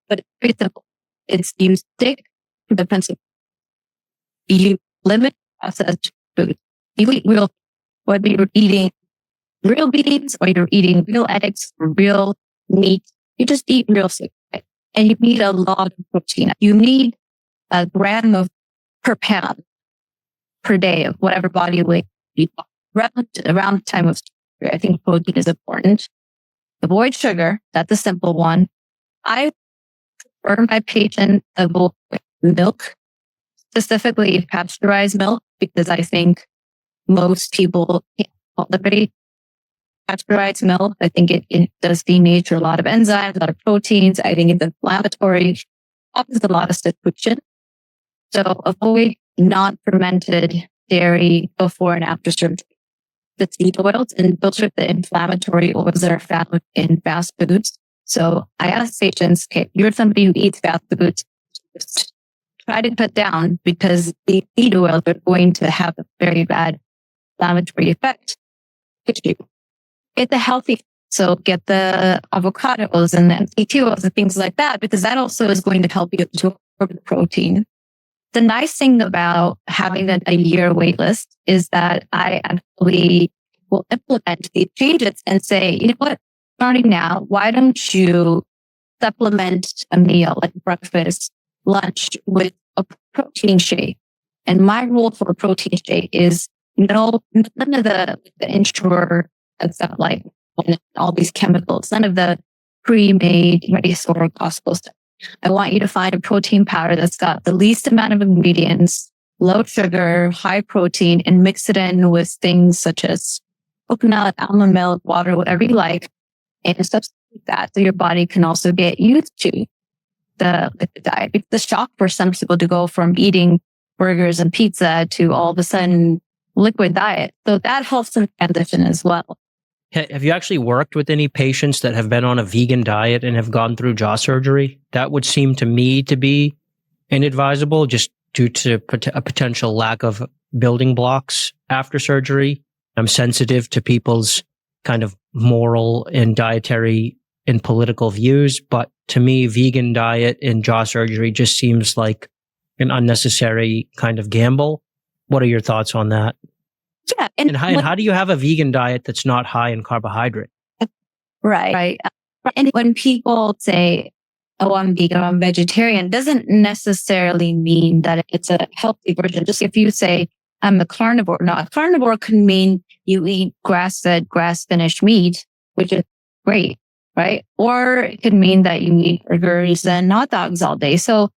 But it's very simple. It's you stick to the principle. You limit processed food. You eat real, whether you're eating real beans or you're eating real eggs or real meat, you just eat real food. Right? And you need a lot of protein. You need a gram of per pound per day of whatever body weight you want. Around the time of sugar, I think protein is important. Avoid sugar. That's a simple one. I prefer my patient avoid milk, specifically pasteurized milk, because I think most people can't tolerate pasteurized milk. I think it does denature a lot of enzymes, a lot of proteins. I think it's inflammatory. Offers a lot of situation. So avoid non-fermented dairy before and after surgery. The seed oils, and those are the inflammatory oils that are found in fast foods. So I ask patients, okay, you're somebody who eats fast foods, just try to cut down because the seed oils are going to have a very bad inflammatory effect. Get the healthy, so get the avocados and the MCT oils and things like that, because that also is going to help you absorb the protein. The nice thing about having a year wait list is that I actually will implement these changes and say, you know what, starting now, why don't you supplement a meal like breakfast, lunch with a protein shake? And my rule for a protein shake is none of the ensure and stuff like all these chemicals, none of the pre-made, ready-stored possible stuff. I want you to find a protein powder that's got the least amount of ingredients, low sugar, high protein, and mix it in with things such as coconut, almond milk, water, whatever you like, and substitute that so your body can also get used to the diet. It's the shock for some people to go from eating burgers and pizza to all of a sudden liquid diet. So that helps them transition as well. Have you actually worked with any patients that have been on a vegan diet and have gone through jaw surgery? That would seem to me to be inadvisable just due to a potential lack of building blocks after surgery. I'm sensitive to people's kind of moral and dietary and political views, but to me, vegan diet and jaw surgery just seems like an unnecessary kind of gamble. What are your thoughts on that? Yeah. And how do you have a vegan diet that's not high in carbohydrate? Right. And when people say, oh, I'm vegan, I'm vegetarian, doesn't necessarily mean that it's a healthy version. Just if you say, I'm a carnivore. No, a carnivore can mean you eat grass-fed, grass-finished meat, which is great, right? Or it could mean that you eat burgers and hot dogs all day. So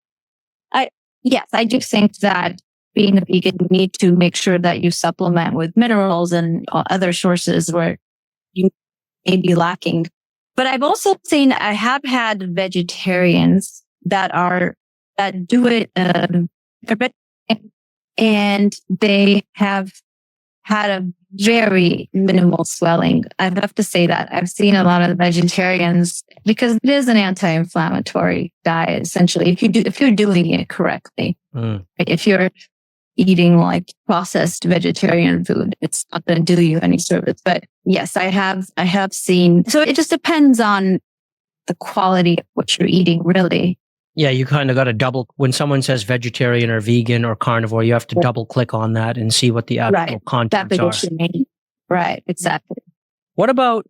I do think that being a vegan, you need to make sure that you supplement with minerals and other sources where you may be lacking. But I've also seen, I have had vegetarians that do it, and they have had a very minimal swelling. I have to say that I've seen a lot of vegetarians, because it is an anti-inflammatory diet, essentially, if you're doing it correctly. If you're eating like processed vegetarian food, it's not going to do you any service. But yes, I have seen. So it just depends on the quality of what you're eating, really. Yeah, you kind of got to when someone says vegetarian or vegan or carnivore, you have to double click on that and see what the actual contents are. Right, exactly. What about,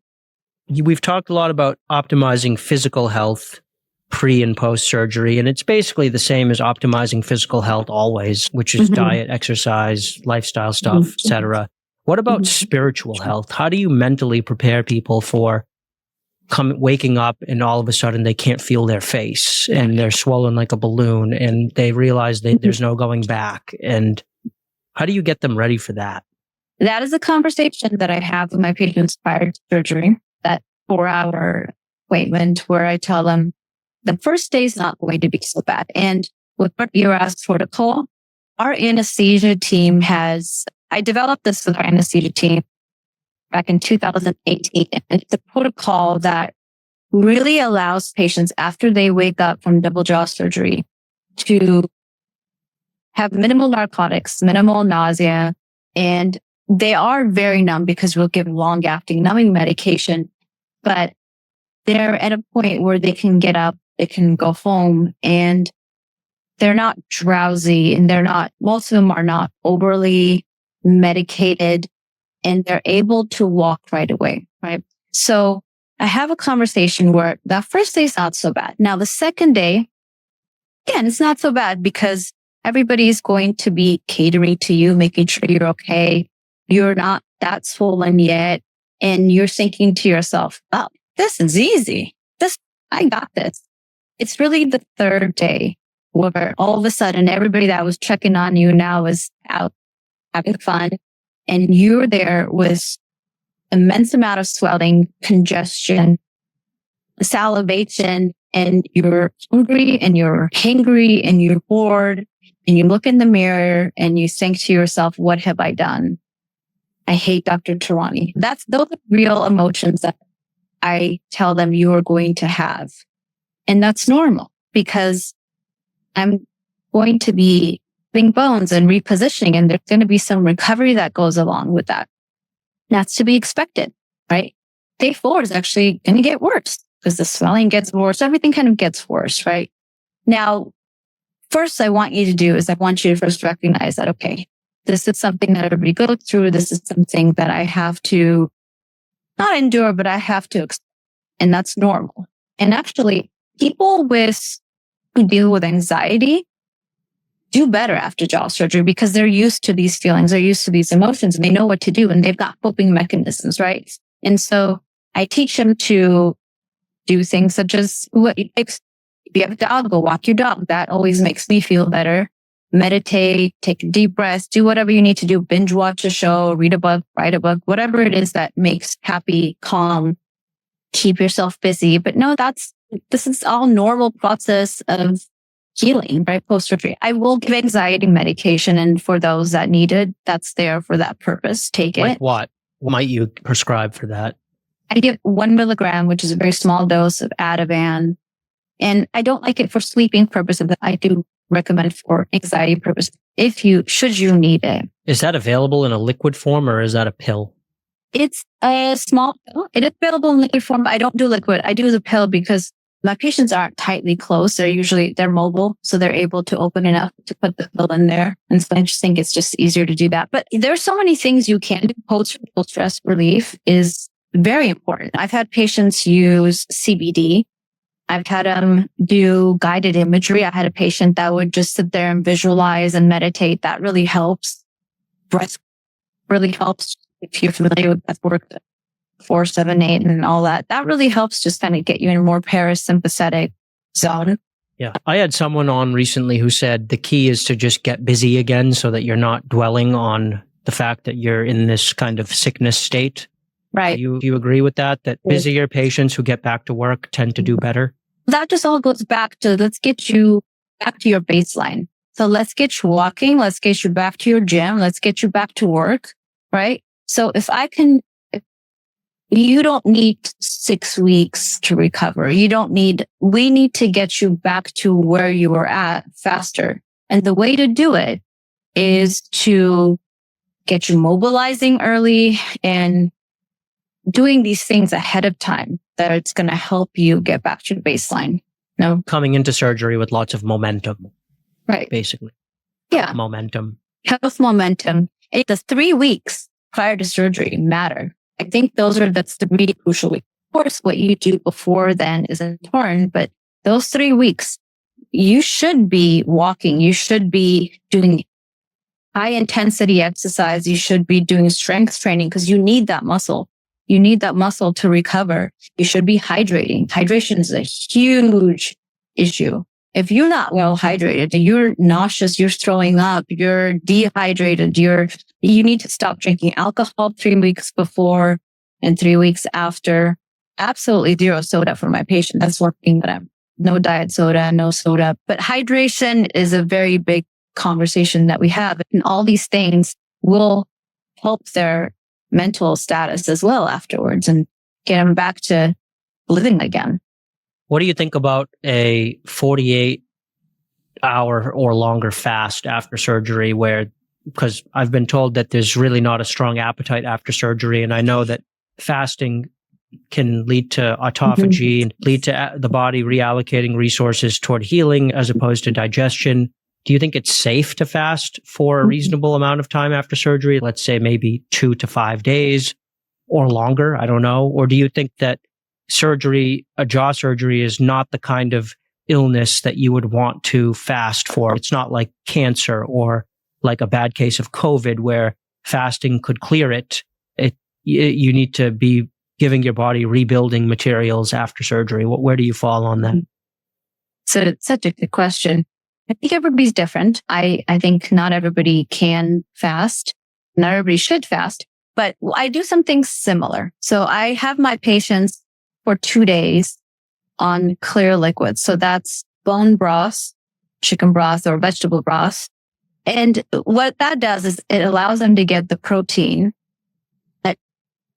we've talked a lot about optimizing physical health pre and post surgery, and it's basically the same as optimizing physical health always, which is diet, exercise, lifestyle stuff, etc. What about spiritual health? How do you mentally prepare people for waking up and all of a sudden they can't feel their face and they're swollen like a balloon and they realize there's no going back? And how do you get them ready for that? That is a conversation that I have with my patients prior to surgery, that 4-hour appointment where I tell them the first day is not going to be so bad. And with our ERAS protocol, our anesthesia team I developed this with our anesthesia team back in 2018. And it's a protocol that really allows patients after they wake up from double jaw surgery to have minimal narcotics, minimal nausea, and they are very numb because we'll give long-acting numbing medication, but they're at a point where they can get up, they can go home, and they're not drowsy, and most of them are not overly medicated, and they're able to walk right away, right? So I have a conversation where that first day is not so bad. Now, the second day, again, it's not so bad because everybody's going to be catering to you, making sure you're okay. You're not that swollen yet. And you're thinking to yourself, oh, this is easy. I got this. It's really the third day where all of a sudden everybody that was checking on you now is out having fun. And you're there with immense amount of swelling, congestion, salivation, and you're hungry and you're hangry and you're bored. And you look in the mirror and you think to yourself, what have I done? I hate Dr. Tehrany. Those are real emotions that I tell them you are going to have. And that's normal because I'm going to be putting bones and repositioning, and there's going to be some recovery that goes along with that. That's to be expected, right? Day 4 is actually going to get worse because the swelling gets worse. Everything kind of gets worse, right? Now, first I want you to first recognize that, okay, this is something that everybody goes through. This is something that I have to not endure, but I have to accept. And that's normal. And actually, people who deal with anxiety do better after jaw surgery because they're used to these feelings, they're used to these emotions, and they know what to do, and they've got coping mechanisms, right? And so I teach them to do things such as if you have a dog, go walk your dog. That always makes me feel better. meditate, take a deep breath, do whatever you need to do, binge watch a show, read a book, write a book, whatever it is that makes happy, calm, keep yourself busy. But no, this is all normal process of healing, right? Post-surgery. I will give anxiety medication. And for those that need it, that's there for that purpose. Take it. Like what? What might you prescribe for that? I give 1 milligram, which is a very small dose of Ativan. And I don't like it for sleeping purposes, but I do recommend for anxiety purposes should you need it. Is that available in a liquid form or is that a pill? It's a small pill. It is available in liquid form, but I don't do liquid. I do the pill because my patients aren't tightly closed. They're mobile, so they're able to open enough to put the pill in there. And so I just think it's just easier to do that. But there's so many things you can do. Post-stress relief is very important. I've had patients use CBD. I've had them do guided imagery. I had a patient that would just sit there and visualize and meditate. That really helps. Breath really helps. If you're familiar with breath work, 4-7-8 and all that, that really helps just kind of get you in a more parasympathetic zone. Yeah. I had someone on recently who said the key is to just get busy again so that you're not dwelling on the fact that you're in this kind of sickness state. Right. Do you agree with that? That busier patients who get back to work tend to do better? That just all goes back to, let's get you back to your baseline. So let's get you walking. Let's get you back to your gym. Let's get you back to work. Right. So you don't need 6 weeks to recover. We need to get you back to where you were at faster. And the way to do it is to get you mobilizing early and doing these things ahead of time that it's going to help you get back to the baseline. No, coming into surgery with lots of momentum. Right. Basically. Yeah. Momentum. Health momentum. And the 3 weeks prior to surgery matter. I think that's the really crucial week. Of course, what you do before then is important, but those 3 weeks, you should be walking. You should be doing high intensity exercise. You should be doing strength training because you need that muscle. You need that muscle to recover. You should be hydrating. Hydration is a huge issue. If you're not well hydrated, you're nauseous, you're throwing up, you're dehydrated, you need to stop drinking alcohol 3 weeks before and 3 weeks after. Absolutely zero soda for my patient. That's working with them. No diet soda, no soda. But hydration is a very big conversation that we have. And all these things will help their mental status as well afterwards and get them back to living again. What do you think about a 48-hour or longer fast after surgery because I've been told that there's really not a strong appetite after surgery. And I know that fasting can lead to autophagy and lead to the body reallocating resources toward healing as opposed to digestion. Do you think it's safe to fast for a reasonable amount of time after surgery? Let's say maybe 2 to 5 days or longer. I don't know. Or do you think that a jaw surgery is not the kind of illness that you would want to fast for? It's not like cancer or like a bad case of COVID where fasting could clear it. You need to be giving your body rebuilding materials after surgery. Where do you fall on that? So it's such a good question. I think everybody's different. I think not everybody can fast. Not everybody should fast, but I do something similar. So I have my patients for 2 days on clear liquids. So that's bone broth, chicken broth, or vegetable broth. And what that does is it allows them to get the protein.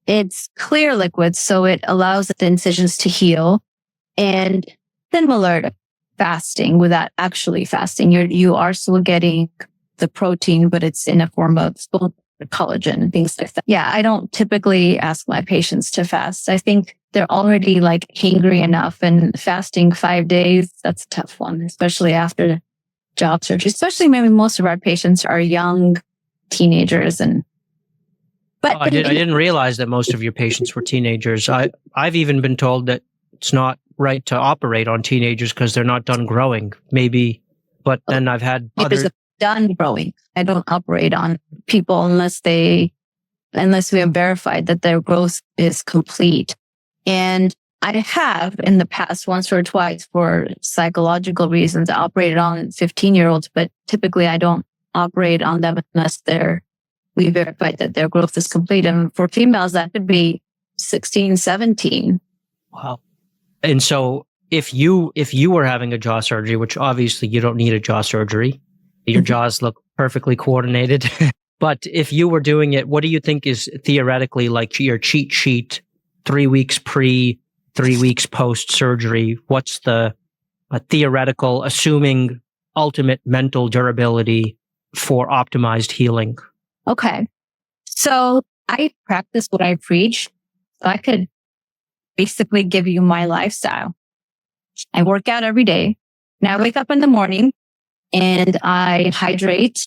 It's clear liquid, so it allows the incisions to heal. And similar to fasting, without actually fasting, you are still getting the protein, but it's in a form of collagen and things like that. Yeah, I don't typically ask my patients to fast. I think they're already hangry enough, and fasting 5 days, that's a tough one, especially after jaw surgery. Especially maybe most of our patients are young teenagers I didn't realize that most of your patients were teenagers. I've even been told that it's not right to operate on teenagers because they're not done growing. Maybe, but then I've had done growing. I don't operate on people unless we have verified that their growth is complete. And I have in the past once or twice for psychological reasons operated on 15-year-olds, but typically I don't operate on them unless we verified that their growth is complete. And for females, that could be 16, 17. Wow. And so if you were having a jaw surgery, which obviously you don't need a jaw surgery, your jaws look perfectly coordinated. But if you were doing it, what do you think is theoretically like your cheat sheet, 3 weeks pre, 3 weeks post surgery? What's the theoretical, assuming ultimate mental durability for optimized healing? Okay. So I practice what I preach. So I could basically give you my lifestyle. I work out every day. Now I wake up in the morning and I hydrate.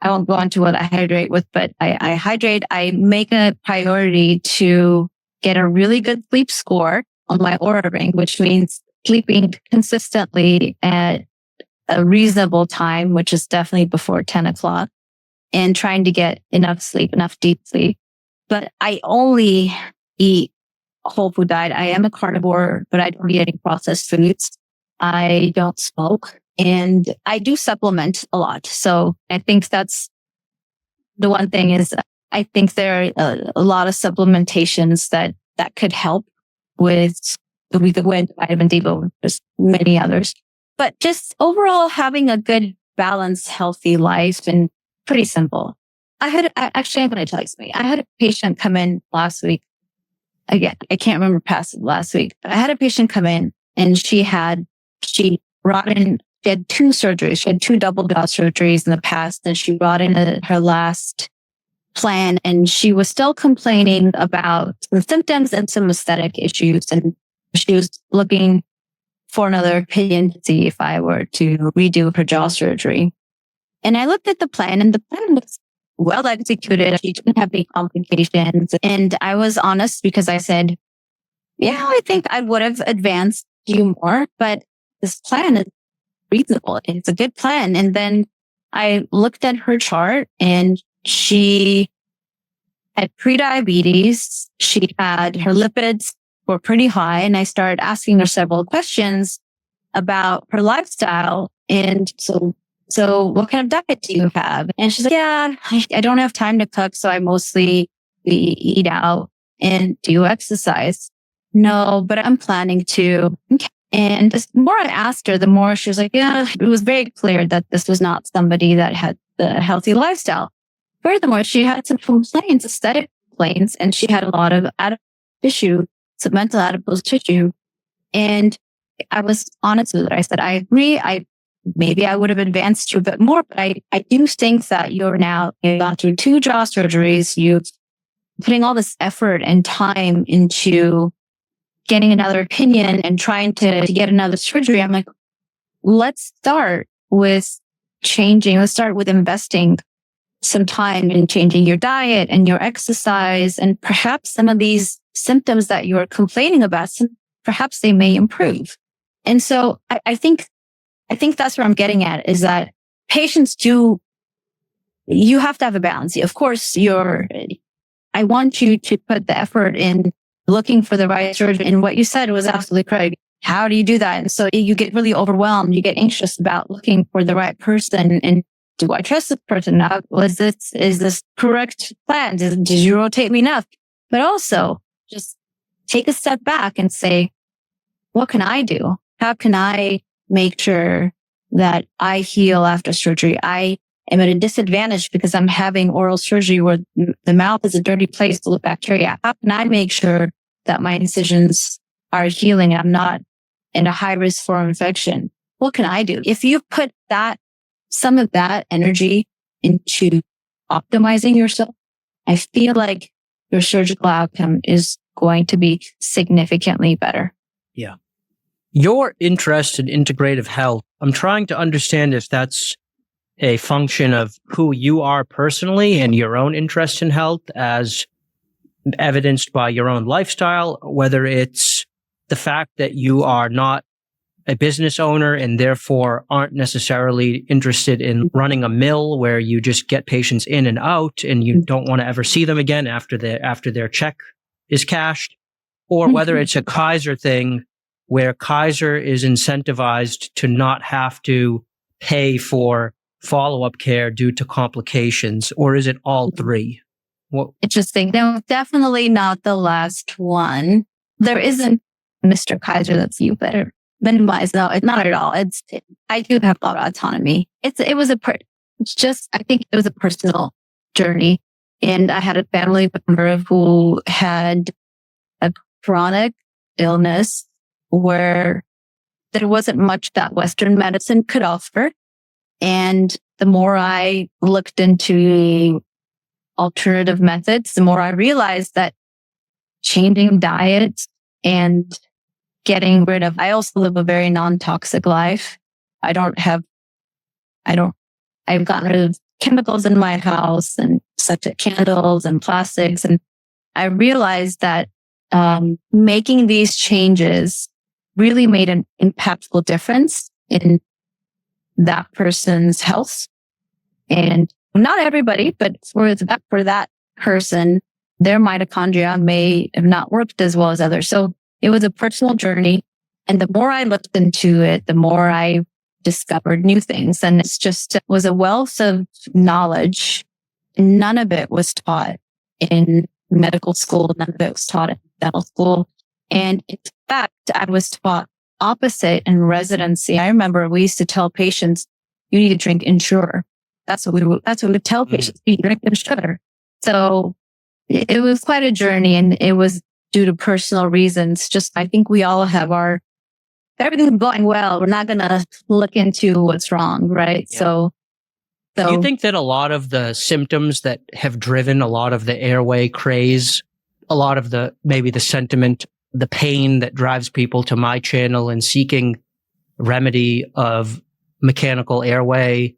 I won't go into what I hydrate with, but I hydrate. I make a priority to get a really good sleep score on my Oura Ring, which means sleeping consistently at a reasonable time, which is definitely before 10 o'clock, and trying to get enough sleep, enough deep sleep. But I only eat whole food diet. I am a carnivore, but I don't eat any processed foods. I don't smoke, and I do supplement a lot. So I think that's the one thing is I think there are a lot of supplementations that could help with vitamin D, but there's many others. But just overall having a good, balanced, healthy life and pretty simple. I'm going to tell you something. I had a patient come in last week. Again, I can't remember past last week. I had a patient come in and she had two surgeries. She had 2 double jaw surgeries in the past, and she brought in her last plan, and she was still complaining about the symptoms and some aesthetic issues. And she was looking for another opinion to see if I were to redo her jaw surgery. And I looked at the plan, and the plan was well executed. She didn't have any complications. And I was honest because I said, yeah, I think I would have advanced you more, but this plan is reasonable. It's a good plan. And then I looked at her chart, and she had prediabetes. She had her lipids were pretty high. And I started asking her several questions about her lifestyle. And so what kind of diet do you have? And she's like, yeah, I don't have time to cook. So I mostly eat out and do exercise. No, but I'm planning to. Okay. And the more I asked her, the more she was like, yeah, it was very clear that this was not somebody that had the healthy lifestyle. Furthermore, she had some complaints, aesthetic complaints, and she had a lot of tissue, some mental adipose tissue. And I was honest with her. I said, I agree. Maybe I would have advanced you a bit more, but I do think that you've gone through 2 jaw surgeries. You're putting all this effort and time into getting another opinion and trying to get another surgery. I'm like, let's start with changing. Let's start with investing some time in changing your diet and your exercise, and perhaps some of these symptoms that you're complaining about, perhaps they may improve. And so I think that's where I'm getting at, is that patients you have to have a balance. Of course, I want you to put the effort in looking for the right surgeon. And what you said was absolutely correct. How do you do that? And so you get really overwhelmed. You get anxious about looking for the right person. And do I trust this person? Now, is this correct plan? Did you rotate me enough? But also just take a step back and say, what can I do? How can I make sure that I heal after surgery? I am at a disadvantage because I'm having oral surgery where the mouth is a dirty place full of bacteria. How can I make sure that my incisions are healing and I'm not in a high risk for infection? What can I do? If you put some of that energy into optimizing yourself, I feel like your surgical outcome is going to be significantly better. Yeah. Your interest in integrative health, I'm trying to understand if that's a function of who you are personally and your own interest in health as evidenced by your own lifestyle, whether it's the fact that you are not a business owner and therefore aren't necessarily interested in running a mill where you just get patients in and out and you don't want to ever see them again after their check is cashed, or whether it's a Kaiser thing where Kaiser is incentivized to not have to pay for follow-up care due to complications, or is it all three? Interesting. No, definitely not the last one. There isn't Mr. Kaiser that's you better minimize. No, it's not at all. I do have a lot of autonomy. I think it was a personal journey. And I had a family member who had a chronic illness where there wasn't much that Western medicine could offer. And the more I looked into alternative methods, the more I realized that changing diet and getting rid of, I also live a very non-toxic life. I've gotten rid of chemicals in my house and such as candles and plastics. And I realized that making these changes really made an impactful difference in that person's health. And not everybody, but for that person, their mitochondria may have not worked as well as others. So it was a personal journey. And the more I looked into it, the more I discovered new things. And it was a wealth of knowledge. None of it was taught in medical school. None of it was taught in dental school. And in fact, I was taught opposite in residency. I remember we used to tell patients, you need to drink Ensure. That's what we would tell patients, you drink Ensure. So it was quite a journey, and it was due to personal reasons. I think we all have everything's going well. We're not going to look into what's wrong, right? Yeah. So do you think that a lot of the symptoms that have driven a lot of the airway craze, a lot of maybe the sentiment, the pain that drives people to my channel and seeking remedy of mechanical airway,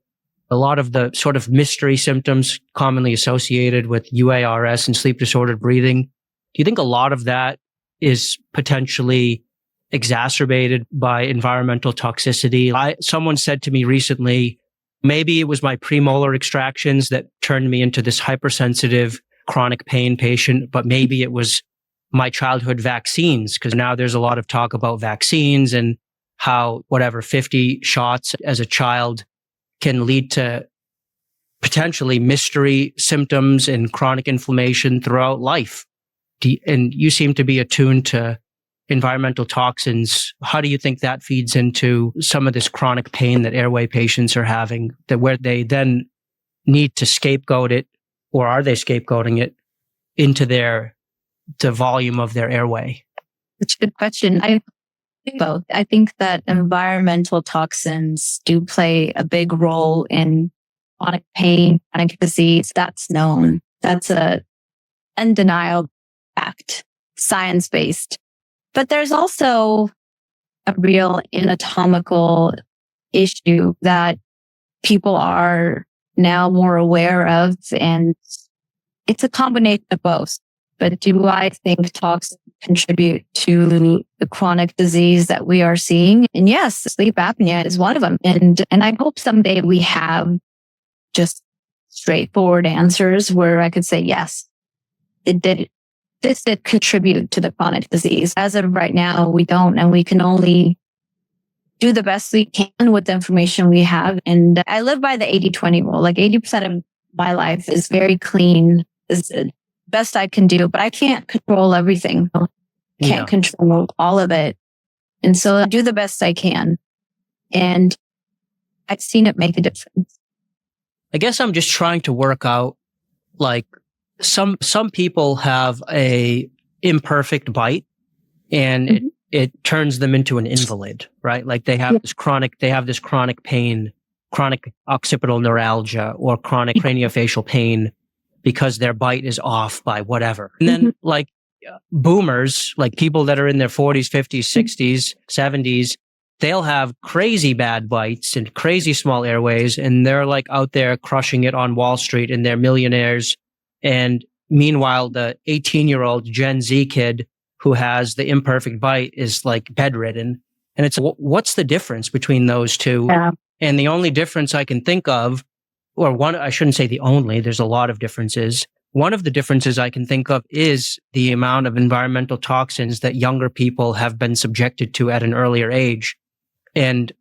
a lot of the sort of mystery symptoms commonly associated with UARS and sleep disordered breathing, do you think a lot of that is potentially exacerbated by environmental toxicity? Someone said to me recently, maybe it was my premolar extractions that turned me into this hypersensitive chronic pain patient, but maybe it was my childhood vaccines, because now there's a lot of talk about vaccines and how 50 shots as a child can lead to potentially mystery symptoms and chronic inflammation throughout life. And you seem to be attuned to environmental toxins. How do you think that feeds into some of this chronic pain that airway patients are having, where they then need to scapegoat it, or are they scapegoating it into the volume of their airway? That's a good question. I think both. I think that environmental toxins do play a big role in chronic pain, chronic disease. That's known. That's a undeniable fact, science-based. But there's also a real anatomical issue that people are now more aware of, and it's a combination of both. But do I think toxins contribute to the chronic disease that we are seeing? And yes, sleep apnea is one of them. And I hope someday we have just straightforward answers where I could say, yes, this did contribute to the chronic disease. As of right now, we don't, and we can only do the best we can with the information we have. And I live by the 80-20 rule. Like 80% of my life is very clean, is the best I can do, but I can't control everything. Can't control all of it. And so I do the best I can. And I've seen it make a difference. I guess I'm just trying to work out, like, some people have a imperfect bite, and it turns them into an invalid, right? Like they have this chronic pain, chronic occipital neuralgia, or chronic craniofacial pain because their bite is off by whatever. And then like boomers, like people that are in their 40s, 50s, 60s, 70s, they'll have crazy bad bites and crazy small airways, and they're like out there crushing it on Wall Street, and they're millionaires. And meanwhile, the 18-year-old Gen Z kid who has the imperfect bite is like bedridden. And it's, what's the difference between those two? Yeah. And the only difference I can think of, or one, I shouldn't say the only, there's a lot of differences, one of the differences I can think of is the amount of environmental toxins that younger people have been subjected to at an earlier age. And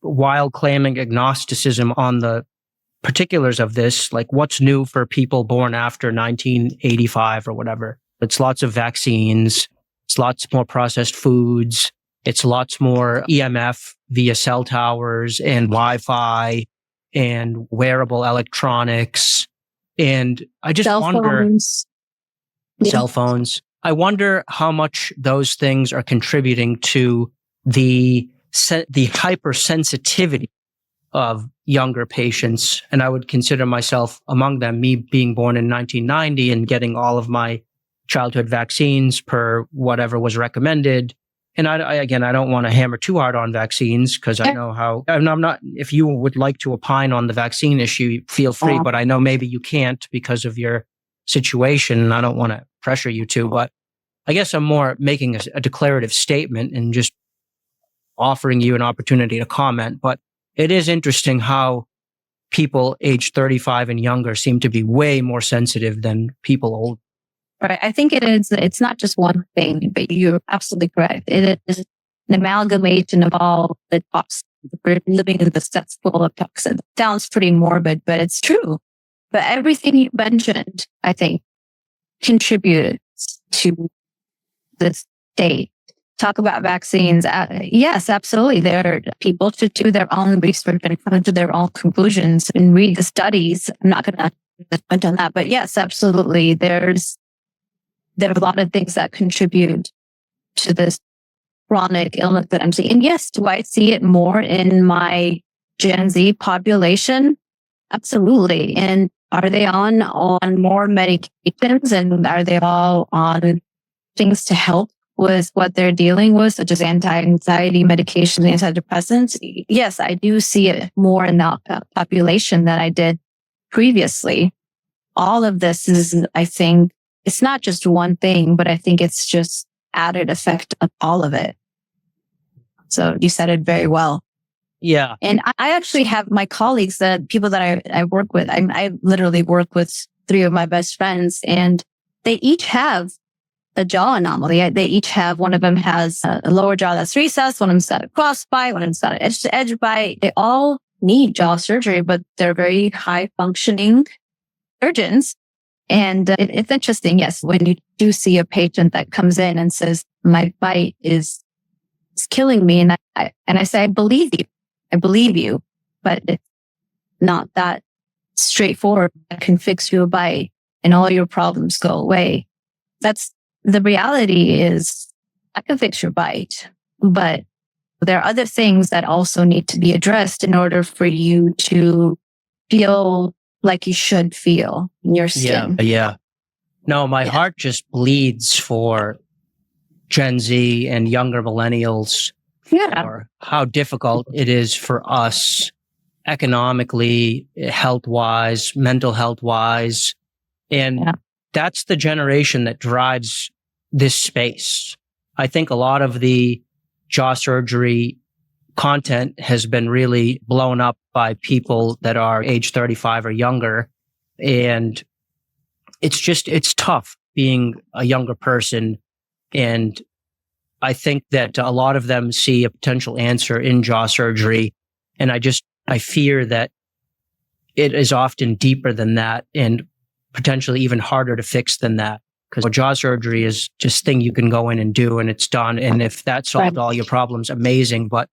while claiming agnosticism on the particulars of this, like what's new for people born after 1985 or whatever, it's lots of vaccines, it's lots more processed foods, it's lots more EMF via cell towers and Wi-Fi and wearable electronics. And I just wonder, cell phones. I wonder how much those things are contributing to the hypersensitivity of younger patients. And I would consider myself among them, me being born in 1990 and getting all of my childhood vaccines per whatever was recommended. And I don't want to hammer too hard on vaccines because I know how, I'm not, if you would like to opine on the vaccine issue, feel free, but I know maybe you can't because of your situation. And I don't want to pressure you to, but I guess I'm more making a declarative statement and just offering you an opportunity to comment. But it is interesting how people aged 35 and younger seem to be way more sensitive than people old. Right. I think it's not just one thing, but you're absolutely correct. It is an amalgamation of all the toxins. We're living in the cesspool of toxins. Sounds pretty morbid, but it's true. But everything you mentioned, I think, contributed to this state. Talk about vaccines. Yes, absolutely. People should do their own research and come to their own conclusions and read the studies. I'm not going to comment on that, but yes, absolutely. There are a lot of things that contribute to this chronic illness that I'm seeing. And yes, do I see it more in my Gen Z population? Absolutely. And are they on more medications, and are they all on things to help with what they're dealing with, such as anti-anxiety medication, antidepressants? Yes, I do see it more in that population than I did previously. All of this is, I think, it's not just one thing, but I think it's just added effect of all of it. So you said it very well. Yeah. And I actually have my colleagues, people that I work with. I literally work with 3 of my best friends, and they each have a jaw anomaly. They each have, one of them has a lower jaw that's recessed, one of them's got a cross bite, one of them's got an edge to edge bite. They all need jaw surgery, but they're very high functioning surgeons. And it's interesting, yes, when you do see a patient that comes in and says, my bite is killing me. And I say, I believe you, but it's not that straightforward. I can fix you a bite and all your problems go away. That's the reality. Is I can fix your bite, but there are other things that also need to be addressed in order for you to feel like you should feel in your skin. Yeah. No, my heart just bleeds for Gen Z and younger millennials. Or how difficult it is for us economically, health-wise, mental health-wise. And that's the generation that drives this space. I think a lot of the jaw surgery content has been really blown up by people that are age 35 or younger. And it's tough being a younger person. And I think that a lot of them see a potential answer in jaw surgery. And I fear that it is often deeper than that and potentially even harder to fix than that. Because jaw surgery is just a thing you can go in and do and it's done. And if that solved all your problems, amazing. But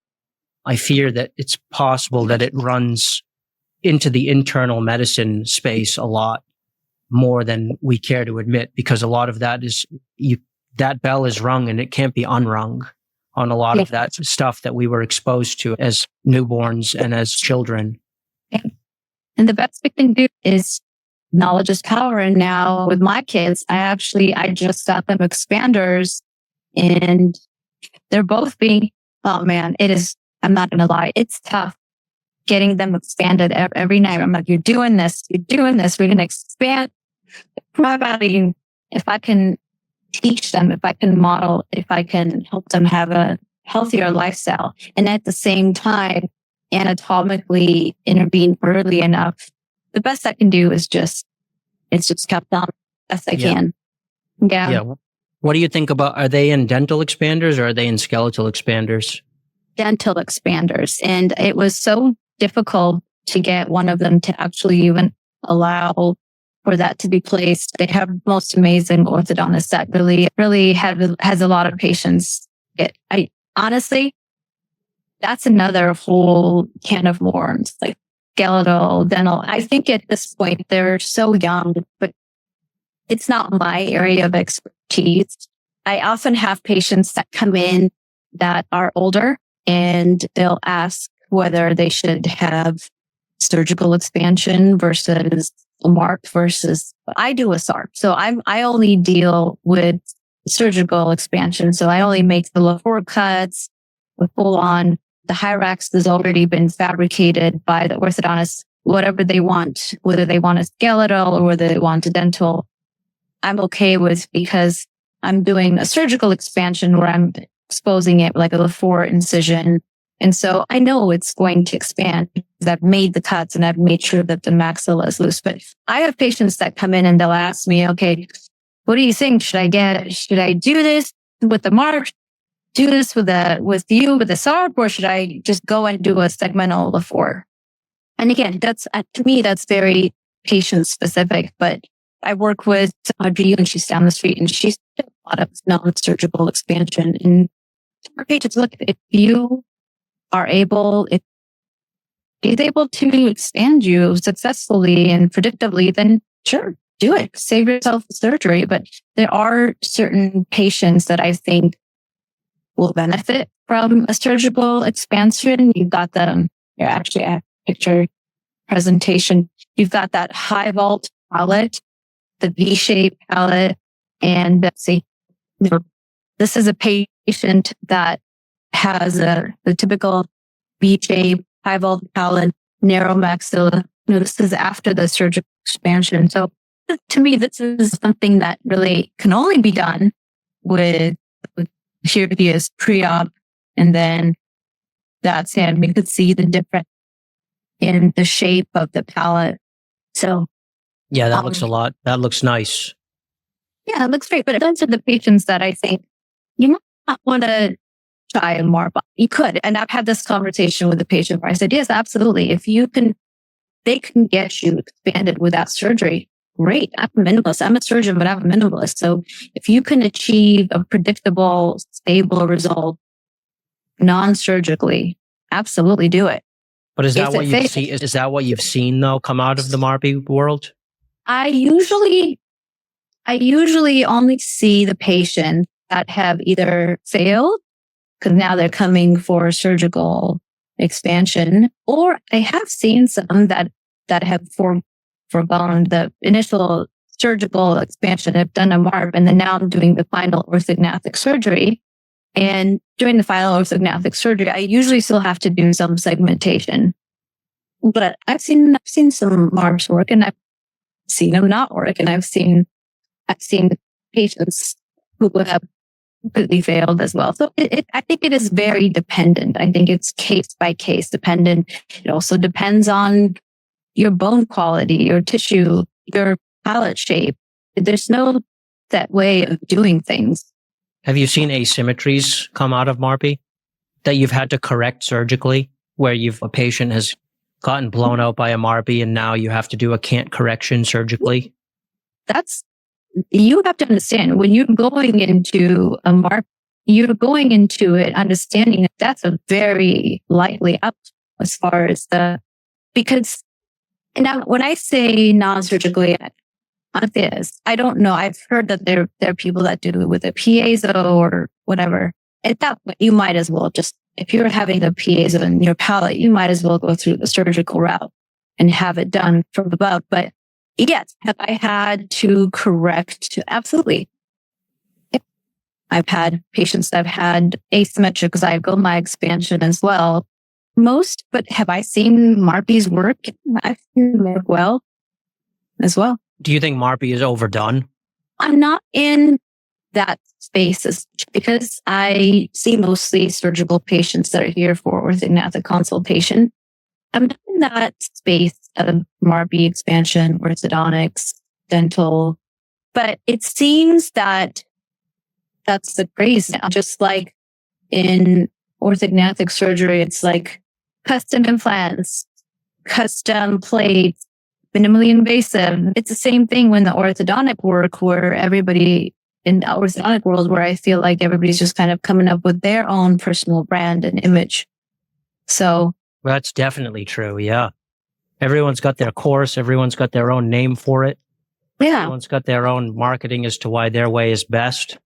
I fear that it's possible that it runs into the internal medicine space a lot more than we care to admit, because a lot of that is that bell is rung and it can't be unrung on a lot of that stuff that we were exposed to as newborns and as children. And the best we can do is knowledge is power. And now with my kids, I just got them expanders, and they're both being, oh man, I'm not going to lie, it's tough getting them expanded every night. I'm like, you're doing this, we're going to expand my body. If I can teach them, if I can model, if I can help them have a healthier lifestyle, and at the same time, anatomically intervene early enough, the best I can do is just it's just kept on as I Yeah. can. Yeah. Yeah. What do you think about, are they in dental expanders or are they in skeletal expanders? Dental expanders. And it was so difficult to get one of them to actually even allow for that to be placed. They have most amazing orthodontists that really has a lot of patience. Honestly, that's another whole can of worms, like skeletal, dental. I think at this point, they're so young, but it's not my area of expertise. I often have patients that come in that are older and they'll ask whether they should have surgical expansion versus a MARPE versus I do a SARPE. So I only deal with surgical expansion. So I only make the lower cuts, the full on. The hyrax has already been fabricated by the orthodontist, whatever they want, whether they want a skeletal or whether they want a dental. I'm okay with, because I'm doing a surgical expansion where I'm exposing it like a before incision. And so I know it's going to expand because I've made the cuts and I've made sure that the maxilla is loose. But I have patients that come in and they'll ask me, okay, what do you think? Should I do this with the MARPE? Do this with the SARPE, or should I just go and do a segmental before? And again, that's to me, that's very patient specific, but I work with Audrey and she's down the street and she's done a lot of non-surgical expansion. And our patients, look, if you are able, if he's able to expand you successfully and predictably, then sure, do it. Save yourself the surgery. But there are certain patients that I think will benefit from a surgical expansion. You've got the, here, actually, I have a picture presentation. You've got that high vault palate, the V-shaped palate. And let's see, this is a patient that has the typical V-shaped, high vault palate, narrow maxilla. This is after the surgical expansion. So to me, this is something that really can only be done with here he is pre-op, and then that's it. We could see the difference in the shape of the palate. So yeah, that looks a lot. That looks nice. Yeah, it looks great. But those are the patients that I think you might not want to try a MARPE. You could. And I've had this conversation with the patient where I said, yes, absolutely. If you can, they can get you expanded without surgery. Great. I'm a minimalist. I'm a surgeon, but I'm a minimalist. So if you can achieve a predictable, stable result non-surgically, absolutely do it. But is that what you've seen? Is that what you've seen though come out of the MARPE world? I usually only see the patients that have either failed because now they're coming for surgical expansion, or I have seen some that have foregone the initial surgical expansion, have done a MARPE, and then now I'm doing the final orthognathic surgery. And during the final orthognathic surgery, I usually still have to do some segmentation. But I've seen some MARPEs work, and I've seen them not work, and I've seen patients who would have completely failed as well. So I think it is very dependent. I think it's case by case dependent. It also depends on your bone quality, your tissue, your palate shape. There's no set way of doing things. Have you seen asymmetries come out of MARPE that you've had to correct surgically, where a patient has gotten blown out by a MARPE and now you have to do a cant correction surgically? You have to understand, when you're going into a MARPE, you're going into it understanding that that's a very lightly up as far as because now when I say non-surgically, I don't know. I've heard that there are people that do it with a piezo or whatever. At that point, you might as well just, if you're having a piezo in your palate, you might as well go through the surgical route and have it done from above. But yes, have I had to correct? Absolutely. I've had patients that have had asymmetric xygoma expansion as well. But have I seen MARPEs work? I've seen them work well as well. Do you think MARPE is overdone? I'm not in that space because I see mostly surgical patients that are here for orthognathic consultation. I'm not in that space of MARPE expansion, orthodontics, dental. But it seems that that's the craze now. Just like in orthodontic surgery, it's like custom implants, custom plates, minimally invasive. It's the same thing when the orthodontic work, where everybody in the orthodontic world, where I feel like everybody's just kind of coming up with their own personal brand and image. So that's definitely true. Yeah. Everyone's got their course. Everyone's got their own name for it. yeah, Everyone's got their own marketing as to why their way is best.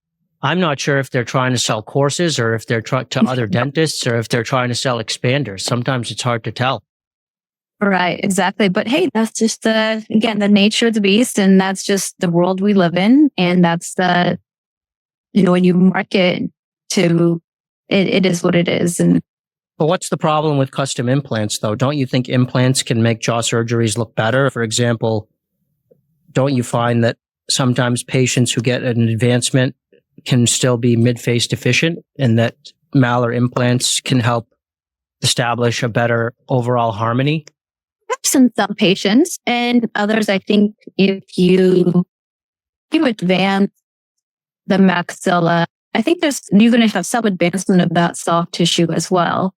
I'm not sure if they're trying to sell courses or if they're trying to other dentists or if they're trying to sell expanders. Sometimes it's hard to tell. right, exactly. But hey, that's just the nature of the beast, and that's just the world we live in. And that's when you market to it is what it is. And But what's the problem with custom implants, though? Don't you think implants can make jaw surgeries look better? For example, don't you find that sometimes patients who get an advancement can still be mid-face deficient, and that malar implants can help establish a better overall harmony? perhaps in some patients, and others, I think if you advance the maxilla, I think you're going to have some advancement of that soft tissue as well.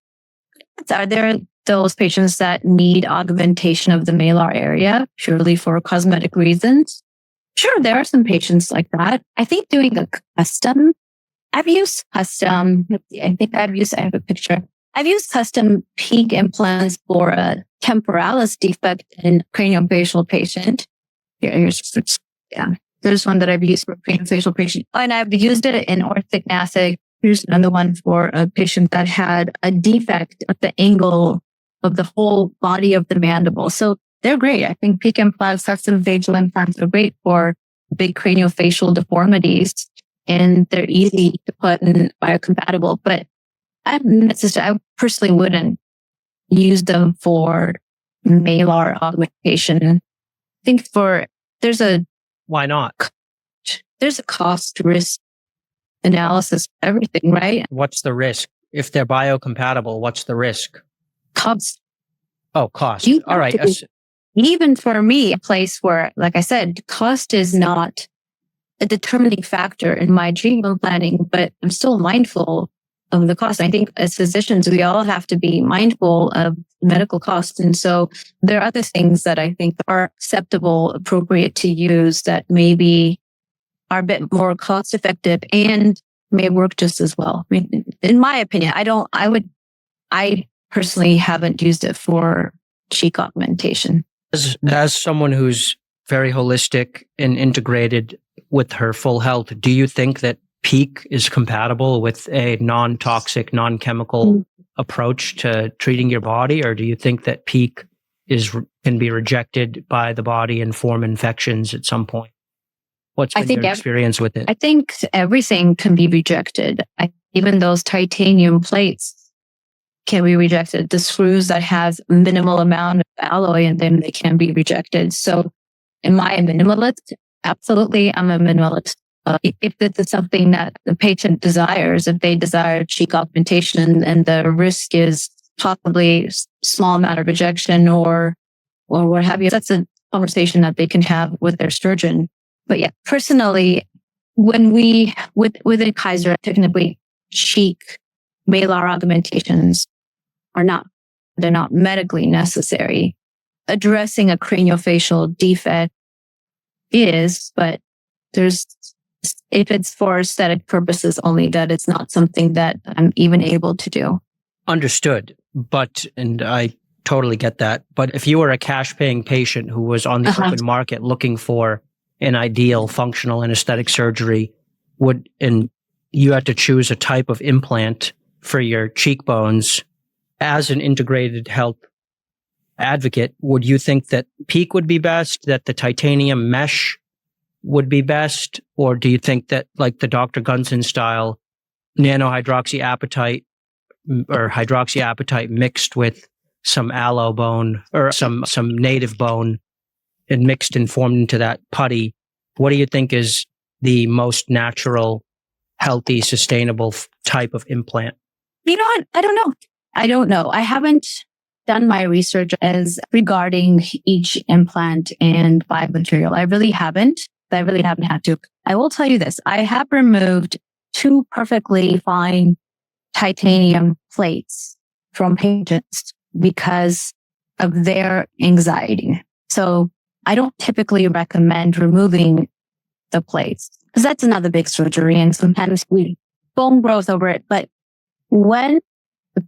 Are there those patients that need augmentation of the malar area purely for cosmetic reasons? Sure, there are some patients like that. I think doing I have a picture. I've used custom PEEK implants for a temporalis defect in a craniofacial patient. There's one that I've used for a craniofacial patient. And I've used it in orthodontic. Here's another one for a patient that had a defect at the angle of the whole body of the mandible. So they're great. I think PEEK implants, custom facial implants are great for big craniofacial deformities, and they're easy to put and biocompatible. But I personally wouldn't use them for malar augmentation. I think why not? There's a cost risk analysis for everything, right? What's the risk? If they're biocompatible, what's the risk? Cost. Oh, cost. All right. Even for me, a place where, like I said, cost is not a determining factor in my treatment planning, but I'm still mindful of the cost. I think as physicians, we all have to be mindful of medical costs. And so there are other things that I think are acceptable, appropriate to use that maybe are a bit more cost effective and may work just as well. I mean, in my opinion, I personally haven't used it for cheek augmentation. As someone who's very holistic and integrated with her full health, do you think that PEEK is compatible with a non-toxic, non-chemical approach to treating your body? Or do you think that PEEK can be rejected by the body and form infections at some point? What's been your experience with it? I think everything can be rejected. Even those titanium plates can be rejected. The screws that have minimal amount of alloy in them, they can be rejected. So am I a minimalist? Absolutely, I'm a minimalist. If this is something that the patient desires, if they desire cheek augmentation and the risk is possibly small amount of rejection or what have you, that's a conversation that they can have with their surgeon. But yeah, personally, when within Kaiser, technically cheek malar augmentations they're not medically necessary. Addressing a craniofacial defect is, but if it's for aesthetic purposes only, that it's not something that I'm even able to do. Understood. And I totally get that. But if you were a cash paying patient who was on the open market looking for an ideal functional and aesthetic surgery, and you had to choose a type of implant for your cheekbones, as an integrated health advocate, would you think that PEEK would be best, that the titanium mesh would be best? Or do you think that like the Dr. Gunson style nanohydroxyapatite or hydroxyapatite mixed with some aloe bone or some native bone and mixed and formed into that putty, what do you think is the most natural, healthy, sustainable type of implant? You know what? I don't know. I haven't done my research as regarding each implant and biomaterial. I really haven't had to. I will tell you this. I have removed 2 perfectly fine titanium plates from patients because of their anxiety. So I don't typically recommend removing the plates because that's another big surgery and sometimes we bone growth over it. But when the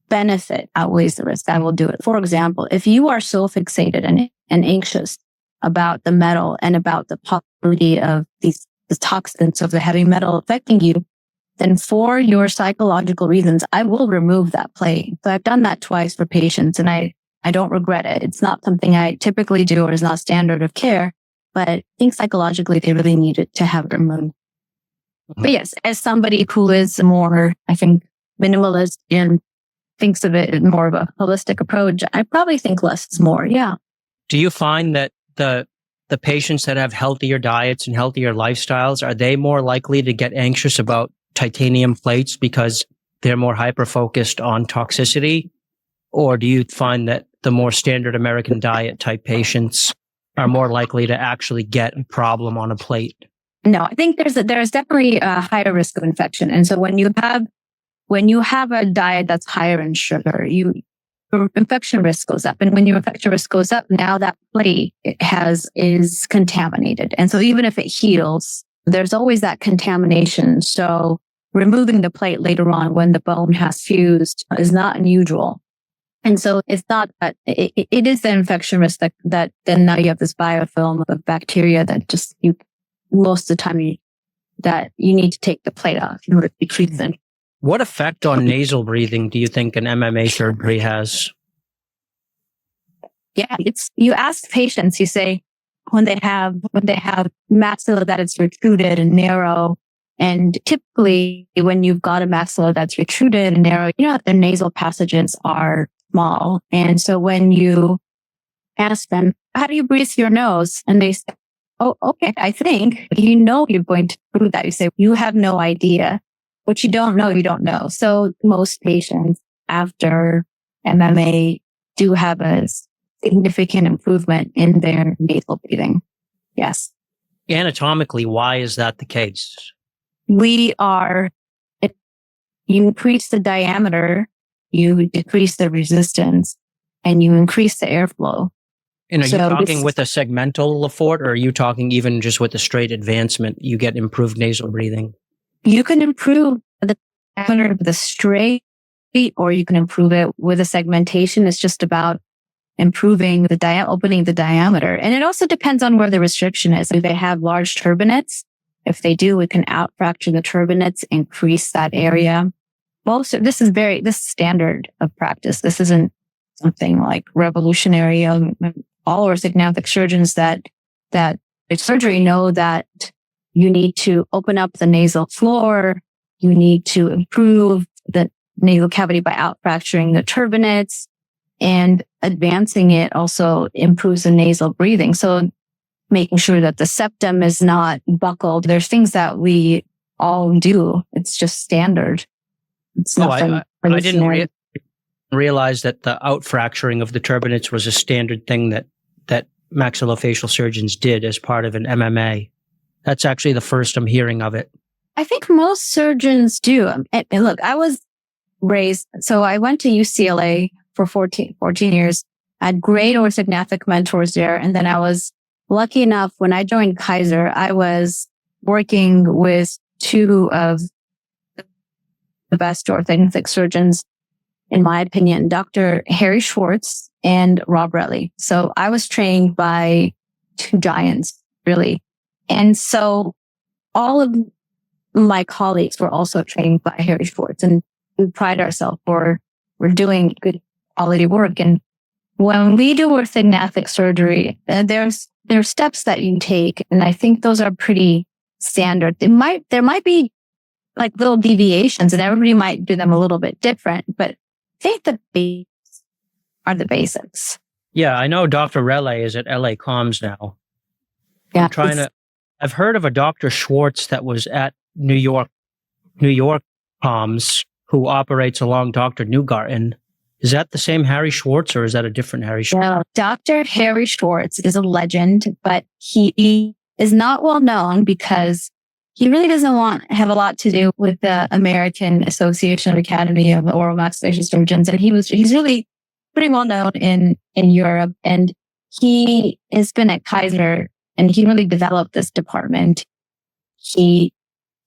benefit outweighs the risk, I will do it. For example, if you are so fixated and anxious about the metal and about the possibility of the toxins of the heavy metal affecting you, then for your psychological reasons, I will remove that plate. So I've done that twice for patients and I don't regret it. It's not something I typically do or is not standard of care, but I think psychologically they really needed to have it removed. But yes, as somebody who is more, I think, minimalist and thinks of it in more of a holistic approach, I probably think less is more. Yeah. Do you find that the patients that have healthier diets and healthier lifestyles, are they more likely to get anxious about titanium plates because they're more hyper-focused on toxicity? Or do you find that the more standard American diet type patients are more likely to actually get a problem on a plate? No, I think there's definitely a higher risk of infection. And so when you have a diet that's higher in sugar, your infection risk goes up. And when your infection risk goes up, now that plate is contaminated. And so even if it heals, there's always that contamination. So removing the plate later on when the bone has fused is not unusual. And so it's not that it is the infection risk that then now you have this biofilm of bacteria that just most of the time that you need to take the plate off in order to treat them. What effect on nasal breathing do you think an MMA surgery has? Yeah, you ask patients, you say when they have maxilla that is protruded and narrow, and typically when you've got a maxilla that's protruded and narrow, their nasal passages are small. And so when you ask them, how do you breathe through your nose? And they say, oh, okay, I think, you're going to prove that. You say, you have no idea. What you don't know, you don't know. So most patients after MMA do have a significant improvement in their nasal breathing. Yes. Anatomically, why is that the case? You increase the diameter, you decrease the resistance, and you increase the airflow. And are you talking with a segmental Lafort, or are you talking even just with a straight advancement, you get improved nasal breathing? You can improve the diameter with a straight, or you can improve it with a segmentation. It's just about improving opening the diameter. And it also depends on where the restriction is. If they have large turbinates, if they do, we can outfracture the turbinates, increase that area. This is standard of practice. This isn't something like revolutionary. All orthodontic surgeons that surgery know that you need to open up the nasal floor. You need to improve the nasal cavity by outfracturing the turbinates, and advancing it also improves the nasal breathing. So making sure that the septum is not buckled. There's things that we all do. It's just standard. It's nothing. I didn't realize that the outfracturing of the turbinates was a standard thing that maxillofacial surgeons did as part of an MMA. That's actually the first I'm hearing of it. I think most surgeons do. And look, I was raised, so I went to UCLA for 14 years. I had great orthognathic mentors there. And then I was lucky enough when I joined Kaiser, I was working with 2 of the best orthodontic surgeons, in my opinion, Dr. Harry Schwartz and Rob Relly. So I was trained by 2 giants, really. And so all of my colleagues were also trained by Harry Schwartz, and we pride ourselves we're doing good quality work. And when we do orthognathic surgery, there's steps that you take, and I think those are pretty standard. There might be like little deviations, and everybody might do them a little bit different, but I think the basics are the basics. Yeah, I know Dr. Relay is at LA Comms now. Yeah, I've heard of a Dr. Schwartz that was at New York Comms who operates along Dr. Newgarten. Is that the same Harry Schwartz or is that a different Harry Schwartz? No, Dr. Harry Schwartz is a legend, but he is not well known because he really doesn't have a lot to do with the American Association of Academy of Oral Maxillofacial Surgeons. And he's really pretty well known in Europe. And he has been at Kaiser and he really developed this department.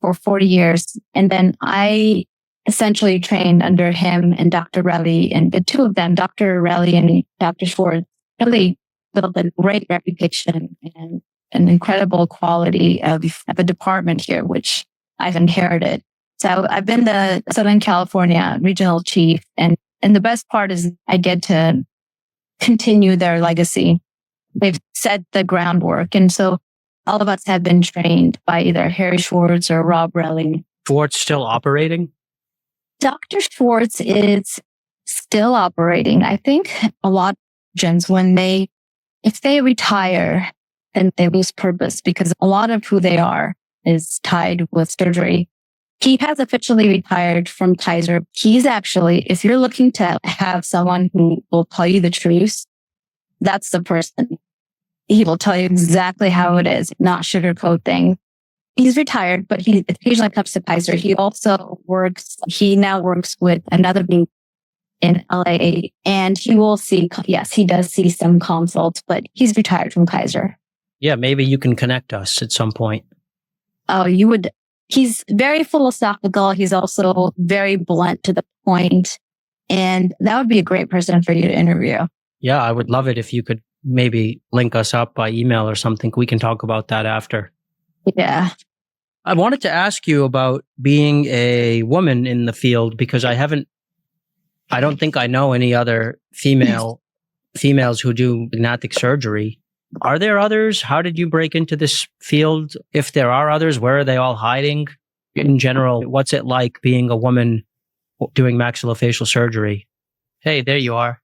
For 40 years. And then I essentially trained under him and Dr. Relly, and the two of them, Dr. Relly and Dr. Schwartz, really built a great reputation and an incredible quality of a department here, which I've inherited. So I've been the Southern California regional chief, and the best part is I get to continue their legacy. They've set the groundwork, and so all of us have been trained by either Harry Schwartz or Rob Relling. Schwartz still operating? Dr. Schwartz is still operating. I think a lot of surgeons, if they retire, then they lose purpose because a lot of who they are is tied with surgery. He has officially retired from Kaiser. He's actually, if you're looking to have someone who will tell you the truth, that's the person. He will tell you exactly how it is, not sugarcoat things. He's retired, but he occasionally comes to Kaiser. He now works with another group in LA, and he does see some consults, but he's retired from Kaiser. Yeah, maybe you can connect us at some point. Oh, you would. He's very philosophical. He's also very blunt to the point, and that would be a great person for you to interview. Yeah, I would love it if you could maybe link us up by email or something. We can talk about that after. Yeah. I wanted to ask you about being a woman in the field because I don't think I know any other females who do magnetic surgery. Are there others? How did you break into this field? If there are others, where are they all hiding? In general, what's it like being a woman doing maxillofacial surgery? Hey, there you are.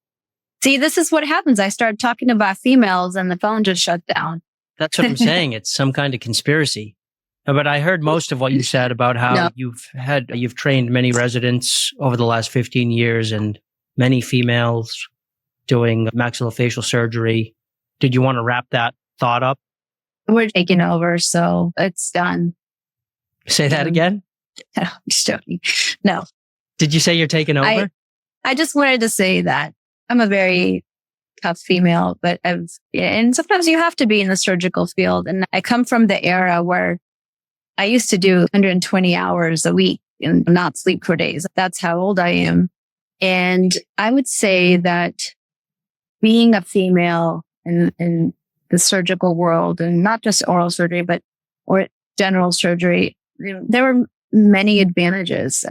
See, this is what happens. I started talking about females and the phone just shut down. That's what I'm saying. It's some kind of conspiracy. But I heard most of what you said about how you've trained many residents over the last 15 years and many females doing maxillofacial surgery. Did you want to wrap that thought up? We're taking over, so it's done. Say that again? No, I'm just joking. No. Did you say you're taking over? I just wanted to say that I'm a very tough female, and sometimes you have to be in the surgical field. And I come from the era where I used to do 120 hours a week and not sleep for days. That's how old I am. And I would say that being a female in the surgical world, and not just oral surgery, or general surgery, there were many advantages.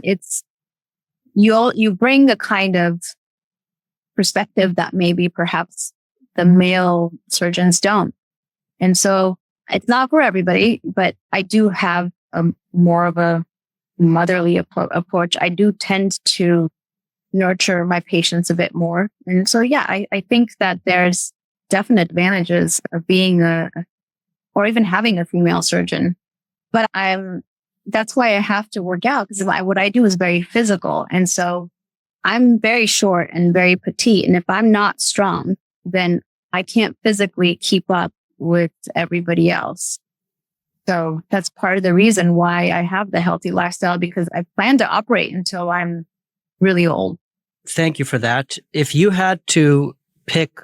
You bring a kind of perspective that maybe perhaps the male surgeons don't. And so it's not for everybody, but I do have more of a motherly approach. I do tend to nurture my patients a bit more. And so, yeah, I think that there's definite advantages of being or even having a female surgeon. But that's why I have to work out, because what I do is very physical. And so I'm very short and very petite. And if I'm not strong, then I can't physically keep up with everybody else. So that's part of the reason why I have the healthy lifestyle, because I plan to operate until I'm really old. Thank you for that. If you had to pick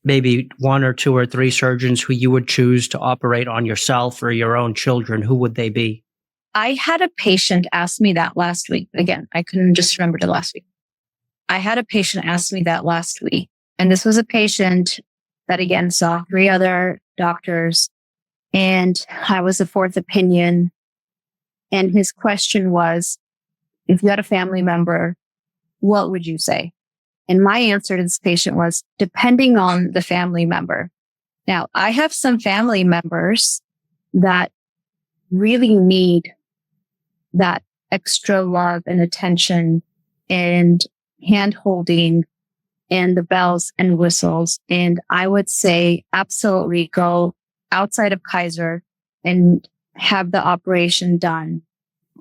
maybe one or two or three surgeons who you would choose to operate on yourself or your own children, who would they be? I had a patient ask me that last week. Again, I couldn't just remember the last week. I had a patient ask me that last week. And this was a patient that, again, saw 3 other doctors. And I was the 4th opinion. And his question was, if you had a family member, what would you say? And my answer to this patient was, depending on the family member. Now, I have some family members that really need that extra love and attention and hand holding and the bells and whistles. And I would say absolutely go outside of Kaiser and have the operation done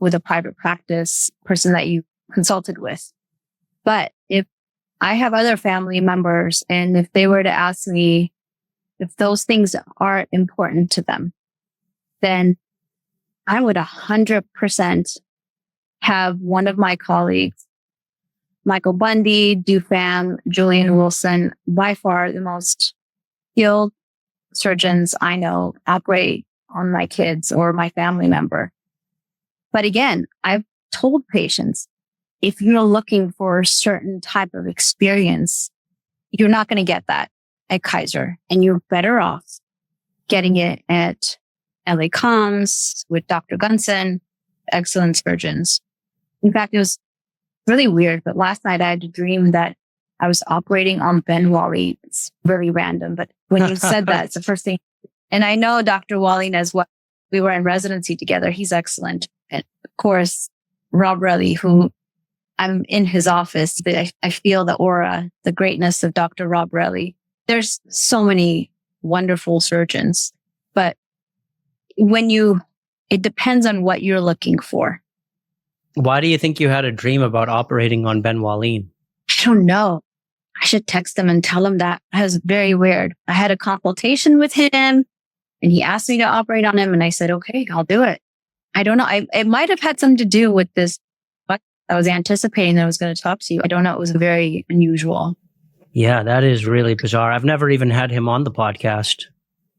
with a private practice person that you consulted with. But if I have other family members, and if they were to ask me if those things are important to them, then I would 100% have one of my colleagues, Michael Bundy, Dufam, Julian Wilson, by far the most skilled surgeons I know, operate on my kids or my family member. But again, I've told patients, if you're looking for a certain type of experience, you're not going to get that at Kaiser, and you're better off getting it at LA Comms with Dr. Gunson, excellent surgeons. In fact, it was really weird, but last night I had a dream that I was operating on Ben Wally. It's really random, but when you said that, it's the first thing. And I know Dr. Wally as well. We were in residency together. He's excellent. And of course, Rob Relly, who I'm in his office, but I feel the aura, the greatness of Dr. Rob Relly. There's so many wonderful surgeons, but it depends on what you're looking for. Why do you think you had a dream about operating on Ben Wallin? I don't know. I should text him and tell him that. It was very weird. I had a consultation with him and he asked me to operate on him. And I said, okay, I'll do it. I don't know. It might have had something to do with this. But I was anticipating that I was going to talk to you. I don't know. It was very unusual. Yeah, that is really bizarre. I've never even had him on the podcast.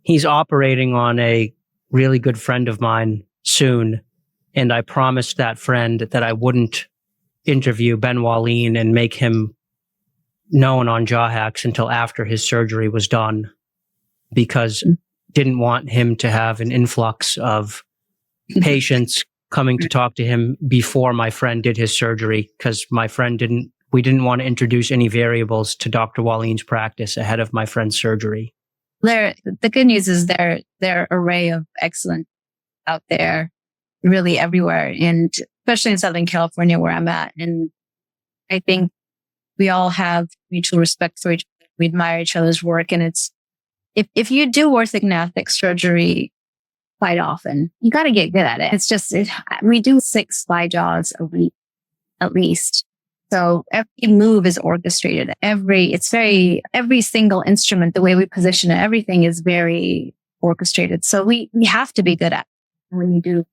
He's operating on a really good friend of mine soon. And I promised that friend that I wouldn't interview Ben Wallin and make him known on JawHacks until after his surgery was done, because didn't want him to have an influx of patients coming to talk to him before my friend did his surgery, because we didn't want to introduce any variables to Dr. Wallin's practice ahead of my friend's surgery. The good news is there are array of excellent out there, really everywhere, and especially in Southern California where I'm at. And I think we all have mutual respect for each other. We admire each other's work. And it's, if you do orthognathic surgery quite often, you got to get good at it. It's just, we do 6 fly jaws a week, at least. So every move is orchestrated. Every single instrument, the way we position it, everything is very orchestrated. So we have to be good at it when you do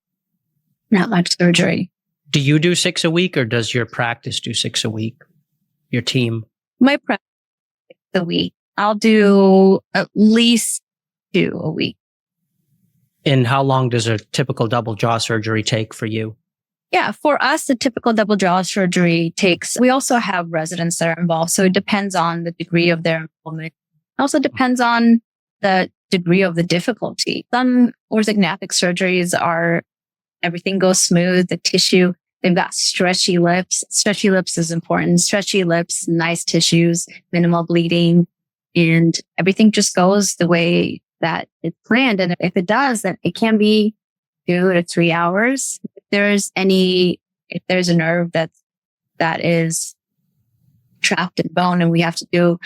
not much surgery. Do you do 6 a week, or does your practice do 6 a week? Your team? My practice a week. I'll do at least 2 a week. And how long does a typical double jaw surgery take for you? Yeah, for us, the typical double jaw surgery takes, we also have residents that are involved. So it depends on the degree of their involvement. It also depends on the degree of the difficulty. Some orthognathic surgeries everything goes smooth, the tissue, they've got stretchy lips. Stretchy lips is important. Stretchy lips, nice tissues, minimal bleeding, and everything just goes the way that it's planned. And if it does, then it can be 2 to 3 hours. If there's a nerve that is trapped in bone and we have to do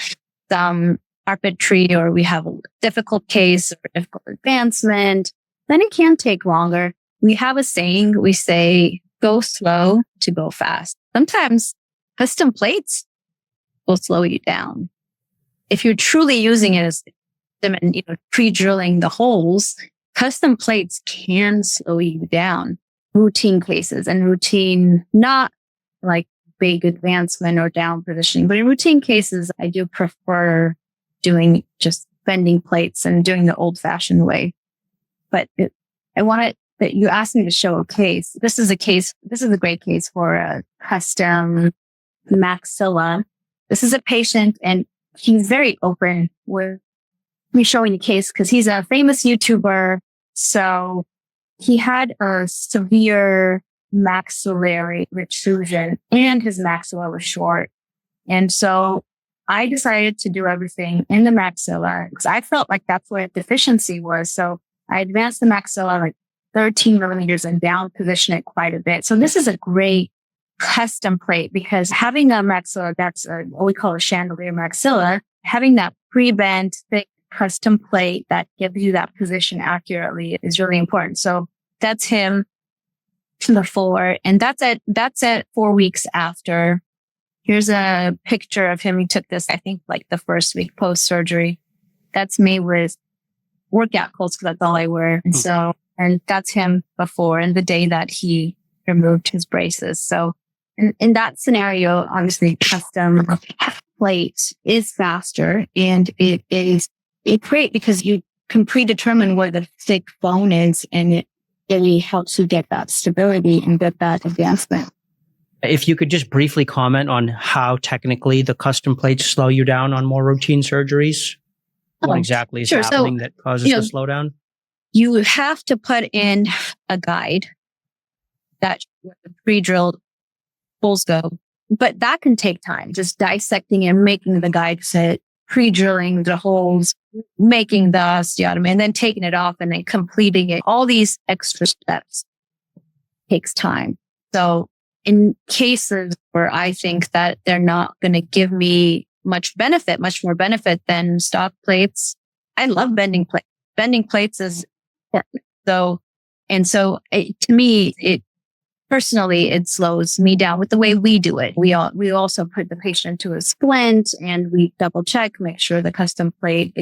some carpentry, or we have a difficult case or difficult advancement, then it can take longer. We have a saying, we say, go slow to go fast. Sometimes custom plates will slow you down. If you're truly using it as pre-drilling the holes, custom plates can slow you down. Routine cases and routine, not like big advancement or down positioning, but in routine cases, I do prefer doing just bending plates and doing the old fashioned way. But that you asked me to show a case. This is a great case for a custom maxilla. This is a patient, and he's very open with me showing the case because he's a famous YouTuber. So he had a severe maxillary protrusion and his maxilla was short. And so I decided to do everything in the maxilla because I felt like that's where deficiency was. So I advanced the maxilla like 13 millimeters and down position it quite a bit. So this is a great custom plate because having a maxilla, that's what we call a chandelier maxilla, having that pre-bent, thick custom plate that gives you that position accurately is really important. So that's him before, and that's at 4 weeks after Here's a picture of him. He took this, I think, like the first week post-surgery. That's me with workout clothes because that's all I wear. And that's him before and the day that he removed his braces. So in that scenario, obviously custom plate is faster and it's great because you can predetermine what the thick bone is and it really helps you get that stability and get that advancement. If you could just briefly comment on how technically the custom plates slow you down on more routine surgeries. What exactly is happening that causes the slowdown? You have to put in a guide that where the pre-drilled holes go, but that can take time. Just dissecting and making the guide fit, pre-drilling the holes, making the osteotomy, and then taking it off and then completing it. All these extra steps takes time. So in cases where I think that they're not going to give me much more benefit than stock plates, I love bending plates. Bending plates is important. So to me, it slows me down with the way we do it. We also put the patient to a splint and we double check, make sure the custom plate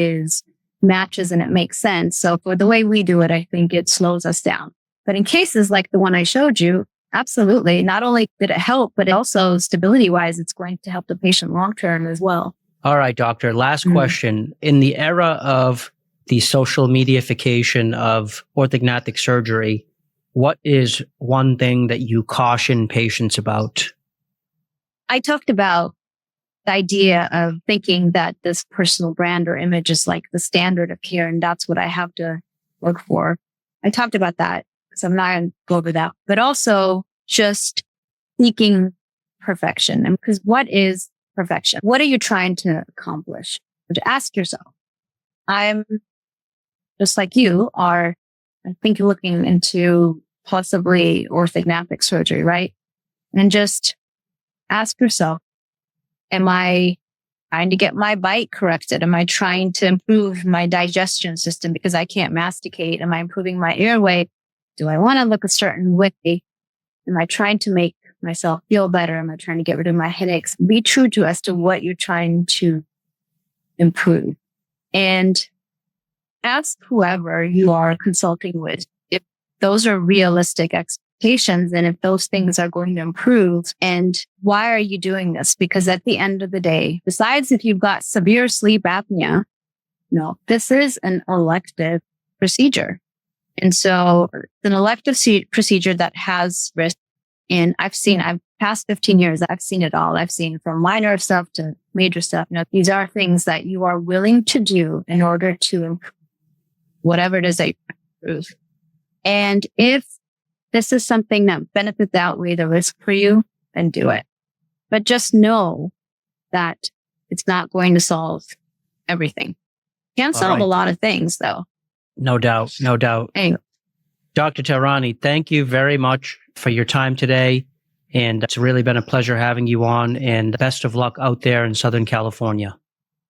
matches and it makes sense. So for the way we do it, I think it slows us down. But in cases like the one I showed you, absolutely. Not only did it help, but also stability wise, it's going to help the patient long term as well. All right, doctor. Last question. In the era of the social mediaification of orthognathic surgery, what is one thing that you caution patients about? I talked about the idea of thinking that this personal brand or image is like the standard of care, and that's what I have to look for. I talked about that, so I'm not going to go over that, but also just seeking perfection. And because what is perfection? What are you trying to accomplish? To ask yourself. I'm just like you are, I think, looking into possibly orthognathic surgery, right? And just ask yourself, am I trying to get my bite corrected? Am I trying to improve my digestion system because I can't masticate? Am I improving my airway? Do I want to look a certain way? Am I trying to make myself feel better? Am I trying to get rid of my headaches? Be true to as to what you're trying to improve. And ask whoever you are consulting with if those are realistic expectations and if those things are going to improve. And why are you doing this? Because at the end of the day, besides if you've got severe sleep apnea, no, this is an elective procedure. And so it's an elective procedure that has risk. And I've past 15 years, I've seen it all. I've seen from minor stuff to major stuff. These are things that you are willing to do in order to improve whatever it is that you improve. And if this is something that benefits outweigh the risk for you, then do it. But just know that it's not going to solve everything. Can solve a lot of things, though. No doubt. Anyway. Dr. Tehrany, thank you very much for your time today. And it's really been a pleasure having you on, and best of luck out there in Southern California.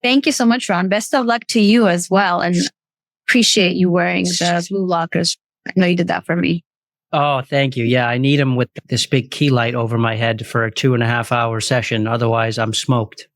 Thank you so much, Ron. Best of luck to you as well. And appreciate you wearing the blue lockers. I know you did that for me. Oh, thank you. Yeah, I need them with this big key light over my head for a 2.5 hour session. Otherwise, I'm smoked.